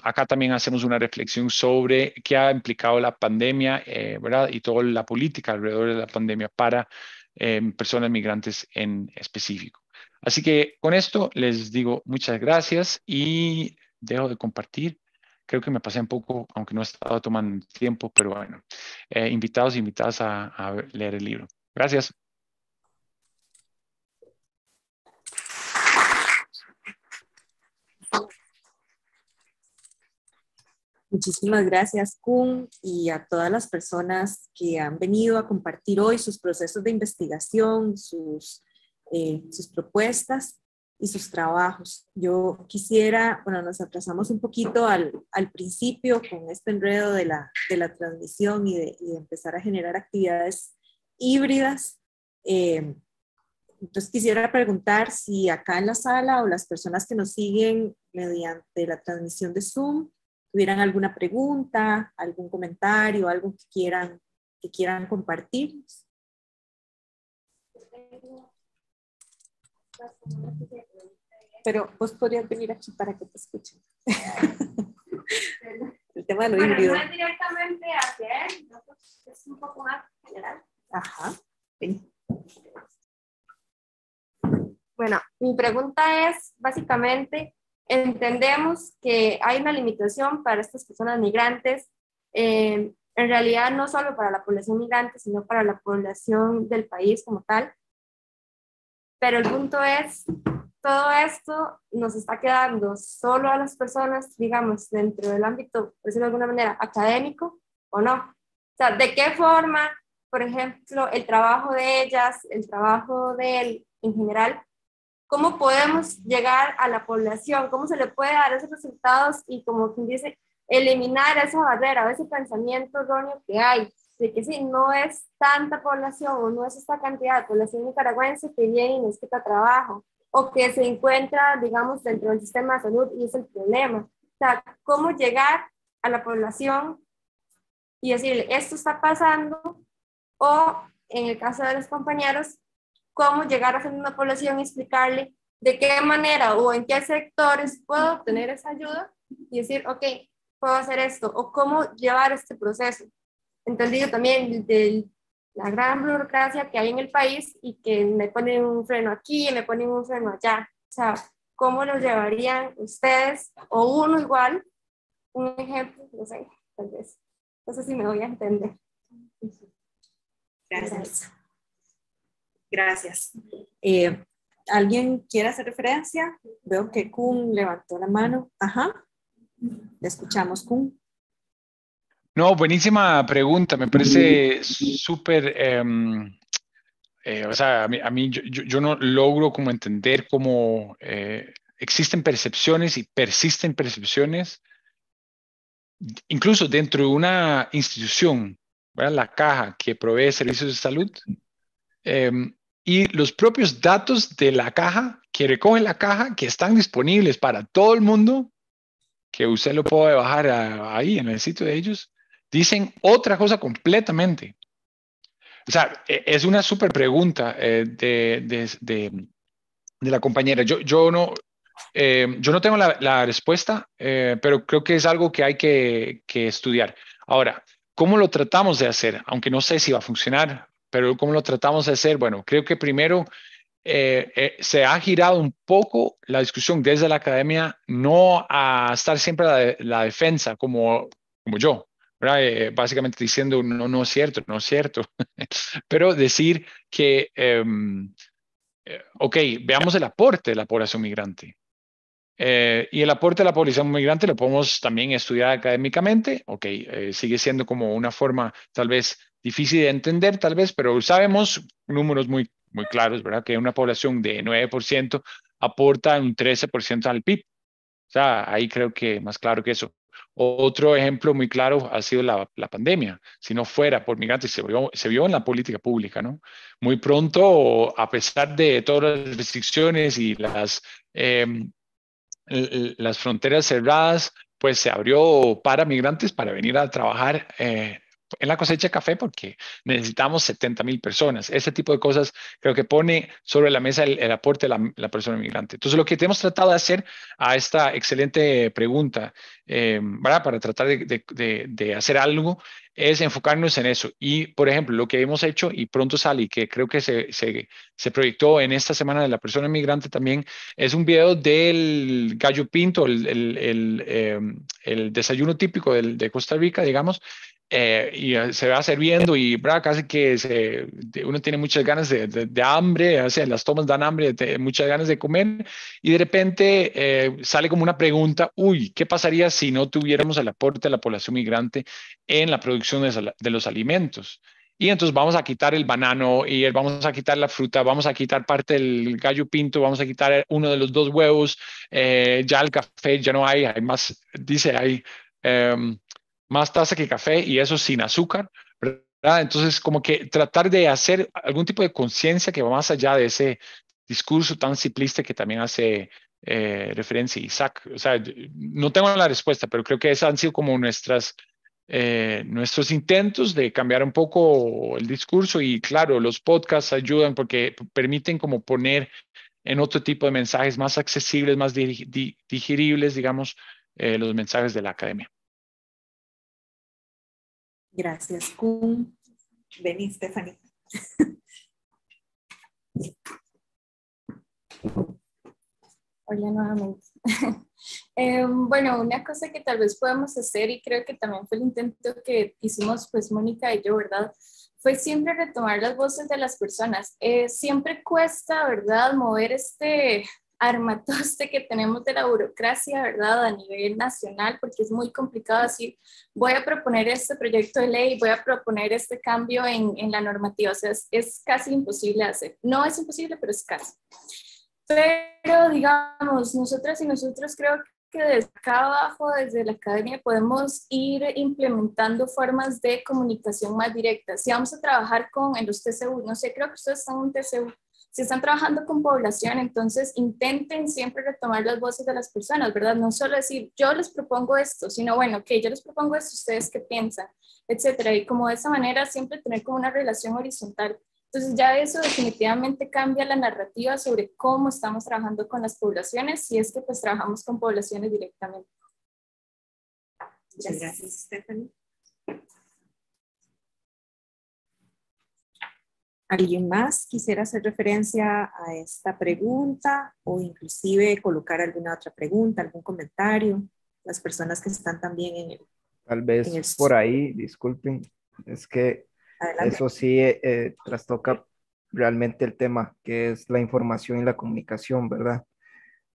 acá también hacemos una reflexión sobre qué ha implicado la pandemia, ¿verdad? Y toda la política alrededor de la pandemia para personas migrantes en específico. Así que con esto les digo muchas gracias y dejo de compartir. Creo que me pasé un poco, aunque no estaba tomando tiempo, pero bueno, invitados e invitadas a leer el libro. Gracias. Muchísimas gracias, Kun, y a todas las personas que han venido a compartir hoy sus procesos de investigación, sus propuestas y sus trabajos. Yo quisiera, bueno, nos atrasamos un poquito al principio con este enredo de la transmisión y de empezar a generar actividades híbridas. Entonces quisiera preguntar si acá en la sala o las personas que nos siguen mediante la transmisión de Zoom tuvieran alguna pregunta, algún comentario, algo que quieran compartir. pero vos podrías venir aquí para que te escuchen. El tema de lo bueno, híbrido. no es directamente hacia él, ¿no? Pues es un poco más general. Ajá. Ven. Bueno, mi pregunta es, básicamente, entendemos que hay una limitación para estas personas migrantes, en realidad no solo para la población migrante, sino para la población del país como tal. Pero el punto es, todo esto nos está quedando solo a las personas, digamos, dentro del ámbito, por decirlo de alguna manera, académico o no. O sea, ¿de qué forma, por ejemplo, el trabajo de ellas, el trabajo de él en general, cómo podemos llegar a la población, cómo se le puede dar esos resultados y, como quien dice, eliminar esa barrera, ese pensamiento erróneo que hay, de que sí, no es tanta población o no es esta cantidad de población nicaragüense que viene y necesita trabajo o que se encuentra, digamos, dentro del sistema de salud y es el problema. O sea, cómo llegar a la población y decirle, esto está pasando, o en el caso de los compañeros, cómo llegar a una población y explicarle de qué manera o en qué sectores puedo obtener esa ayuda y decir, ok, puedo hacer esto, o cómo llevar este proceso. Entendido también de la gran burocracia que hay en el país y que me ponen un freno aquí y me ponen un freno allá. O sea, ¿cómo lo llevarían ustedes? O uno igual, un ejemplo, no sé, tal vez. No sé si me voy a entender. Gracias. Gracias. ¿Alguien quiere hacer referencia? Veo que Kun levantó la mano. Ajá. Le escuchamos, Kun. No, buenísima pregunta. Me parece súper, o sea, a mí yo no logro como entender cómo existen percepciones y persisten percepciones, incluso dentro de una institución, ¿verdad? La caja que provee servicios de salud, y los propios datos de la caja, que recoge la caja, que están disponibles para todo el mundo, que usted lo puede bajar ahí en el sitio de ellos, dicen otra cosa completamente. O sea, es una súper pregunta de la compañera. Yo no tengo la respuesta, pero creo que es algo que hay que estudiar. Ahora, ¿cómo lo tratamos de hacer? Aunque no sé si va a funcionar, pero ¿cómo lo tratamos de hacer? Bueno, creo que primero se ha girado un poco la discusión desde la academia, no a estar siempre la defensa como yo, ¿verdad? Básicamente diciendo no es cierto, no es cierto, pero decir que, ok, veamos el aporte de la población migrante. Y el aporte de la población migrante lo podemos también estudiar académicamente, ok, sigue siendo como una forma tal vez difícil de entender, tal vez, pero sabemos números muy claros, ¿verdad? Que una población de 9% aporta un 13% al PIB. O sea, ahí creo que más claro que eso. Otro ejemplo muy claro ha sido la pandemia. Si no fuera por migrantes, se vio en la política pública, ¿no? Muy pronto, a pesar de todas las restricciones y las fronteras cerradas, pues se abrió para migrantes para venir a trabajar en la cosecha de café porque necesitamos 70,000 personas. Ese tipo de cosas creo que pone sobre la mesa el aporte de la persona migrante. Entonces, lo que hemos tratado de hacer a esta excelente pregunta, ¿verdad? Para tratar de hacer algo, es enfocarnos en eso. Y, por ejemplo, lo que hemos hecho y pronto sale y que creo que se proyectó en esta semana de la persona migrante también, es un video del gallo pinto, el desayuno típico de Costa Rica, digamos, y se va sirviendo y casi que uno tiene muchas ganas de hambre, o sea, las tomas dan hambre, muchas ganas de comer, y de repente sale como una pregunta, uy, ¿qué pasaría si no tuviéramos el aporte de la población migrante en la producción de los alimentos? Y entonces vamos a quitar el banano y vamos a quitar la fruta, vamos a quitar parte del gallo pinto, vamos a quitar uno de los dos huevos, ya el café ya no hay más, dice hay más taza que café y eso sin azúcar, ¿verdad? Entonces como que tratar de hacer algún tipo de conciencia que va más allá de ese discurso tan simplista que también hace referencia a Isaac. O sea, no tengo la respuesta, pero creo que esas han sido como nuestros intentos de cambiar un poco el discurso y claro, los podcasts ayudan porque permiten como poner en otro tipo de mensajes más accesibles, más digeribles, digamos, los mensajes de la academia. Gracias, Kun. Vení, Stephanie. Hola nuevamente. Bueno, una cosa que tal vez podemos hacer, y creo que también fue el intento que hicimos pues Mónica y yo, ¿verdad? Fue siempre retomar las voces de las personas. Siempre cuesta, ¿verdad?, mover este armatoste que tenemos de la burocracia, ¿verdad?, a nivel nacional, porque es muy complicado decir, voy a proponer este proyecto de ley, voy a proponer este cambio en la normativa. O sea, es casi imposible hacer. No es imposible, pero es casi. Pero, digamos, nosotras y nosotros creo que desde acá abajo, desde la academia, podemos ir implementando formas de comunicación más directas. Si vamos a trabajar en los TCU, no sé, creo que ustedes están en un TCU, si están trabajando con población, entonces intenten siempre retomar las voces de las personas, ¿verdad? No solo decir, yo les propongo esto, sino, bueno, ok, yo les propongo esto, ¿ustedes qué piensan? Etcétera. Y como de esa manera siempre tener como una relación horizontal. Entonces ya eso definitivamente cambia la narrativa sobre cómo estamos trabajando con las poblaciones, si es que pues trabajamos con poblaciones directamente. Muchas gracias, Stephanie. ¿Alguien más quisiera hacer referencia a esta pregunta o inclusive colocar alguna otra pregunta, algún comentario? Las personas que están también en el... Tal vez por ahí, disculpen, es que adelante. Eso sí trastoca realmente el tema, que es la información y la comunicación, ¿verdad?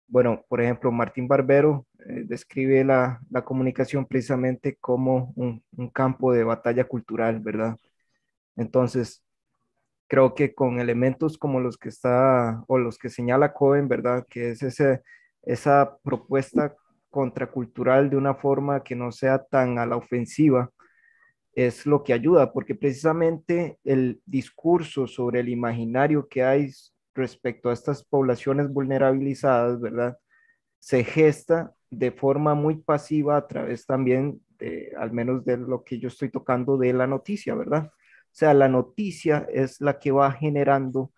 Bueno, por ejemplo, Martín Barbero describe la comunicación precisamente como un campo de batalla cultural, ¿verdad? Entonces, creo que con elementos como los que los que señala Cohen, ¿verdad? Que es esa propuesta contracultural de una forma que no sea tan a la ofensiva, es lo que ayuda, porque precisamente el discurso sobre el imaginario que hay respecto a estas poblaciones vulnerabilizadas, ¿verdad? Se gesta de forma muy pasiva a través también al menos de lo que yo estoy tocando de la noticia, ¿verdad? O sea, la noticia es la que va generando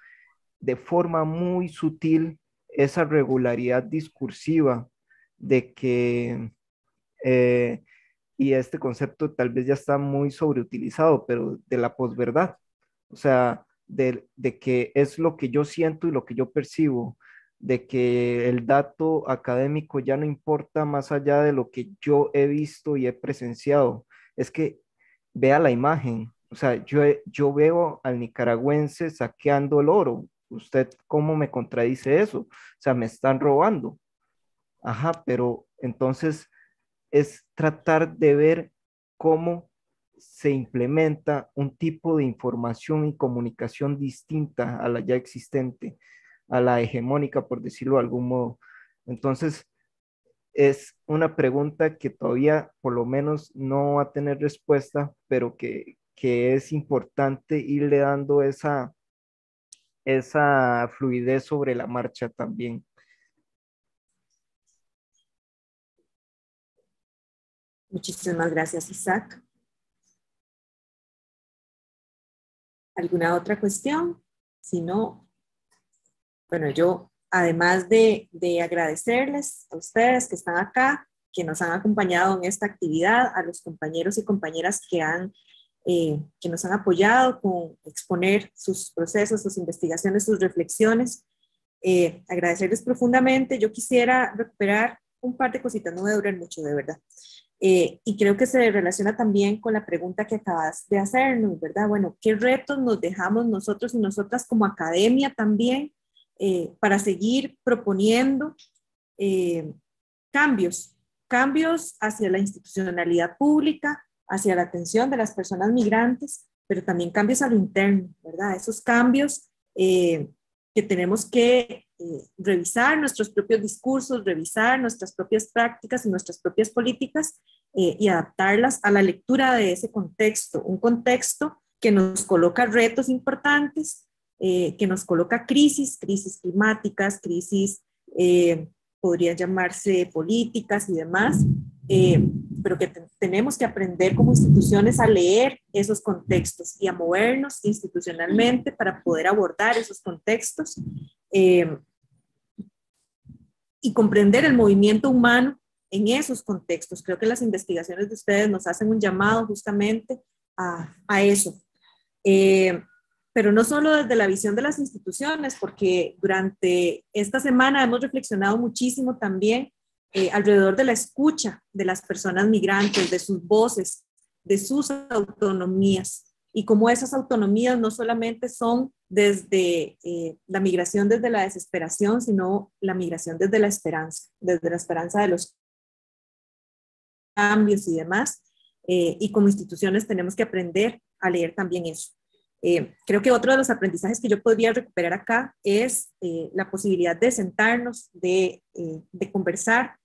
de forma muy sutil esa regularidad discursiva de que y este concepto tal vez ya está muy sobreutilizado, pero de la posverdad, o sea, de que es lo que yo siento y lo que yo percibo, de que el dato académico ya no importa más allá de lo que yo he visto y he presenciado, es que vea la imagen, o sea, yo veo al nicaragüense saqueando el oro, ¿usted cómo me contradice eso? O sea, me están robando. Ajá, pero entonces es tratar de ver cómo se implementa un tipo de información y comunicación distinta a la ya existente, a la hegemónica, por decirlo de algún modo. Entonces, es una pregunta que todavía por lo menos no va a tener respuesta, pero que es importante irle dando esa fluidez sobre la marcha también. Muchísimas gracias, Isaac. ¿Alguna otra cuestión? Si no, bueno, yo, además de agradecerles a ustedes que están acá, que nos han acompañado en esta actividad, a los compañeros y compañeras que nos han apoyado con exponer sus procesos, sus investigaciones, sus reflexiones, agradecerles profundamente. Yo quisiera recuperar un par de cositas, no voy a durar mucho, de verdad. Y creo que se relaciona también con la pregunta que acabas de hacernos, ¿verdad? Bueno, ¿qué retos nos dejamos nosotros y nosotras como academia también para seguir proponiendo cambios hacia la institucionalidad pública, hacia la atención de las personas migrantes, pero también cambios a lo interno, ¿verdad? Esos cambios que tenemos que revisar nuestros propios discursos, revisar nuestras propias prácticas y nuestras propias políticas y adaptarlas a la lectura de ese contexto, un contexto que nos coloca retos importantes, que nos coloca crisis climáticas, crisis podrían llamarse políticas y demás, pero que tenemos que aprender como instituciones a leer esos contextos y a movernos institucionalmente para poder abordar esos contextos y comprender el movimiento humano en esos contextos. Creo que las investigaciones de ustedes nos hacen un llamado justamente a eso. Pero no solo desde la visión de las instituciones, porque durante esta semana hemos reflexionado muchísimo también alrededor de la escucha de las personas migrantes, de sus voces, de sus autonomías, y cómo esas autonomías no solamente son desde la migración desde la desesperación, sino la migración desde la esperanza de los cambios y demás, y como instituciones tenemos que aprender a leer también eso. Creo que otro de los aprendizajes que yo podría recuperar acá es la posibilidad de sentarnos, de conversar.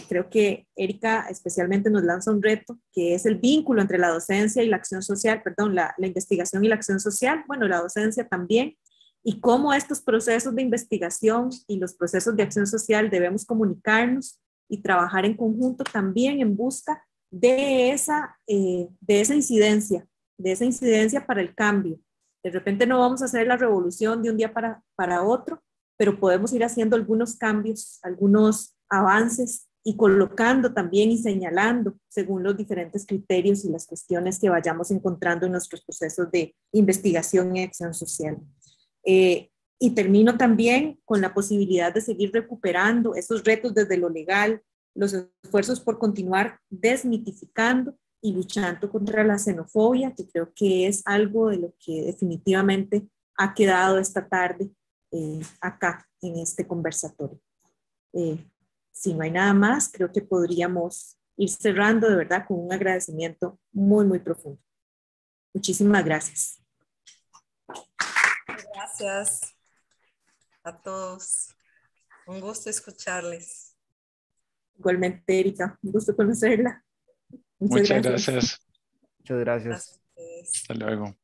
Creo que Erika especialmente nos lanza un reto, que es el vínculo entre la docencia y la acción social, perdón, la investigación y la acción social, bueno, la docencia también, y cómo estos procesos de investigación y los procesos de acción social debemos comunicarnos y trabajar en conjunto también en busca de esa incidencia para el cambio. De repente no vamos a hacer la revolución de un día para otro, pero podemos ir haciendo algunos cambios, algunos avances y colocando también y señalando según los diferentes criterios y las cuestiones que vayamos encontrando en nuestros procesos de investigación y acción social. Y termino también con la posibilidad de seguir recuperando esos retos desde lo legal, los esfuerzos por continuar desmitificando y luchando contra la xenofobia, que creo que es algo de lo que definitivamente ha quedado esta tarde acá en este conversatorio. Si no hay nada más, creo que podríamos ir cerrando de verdad con un agradecimiento muy, muy profundo. Muchísimas gracias. Gracias a todos. Un gusto escucharles. Igualmente, Erika, un gusto conocerla. Muchas gracias. Muchas gracias. Gracias. Hasta luego.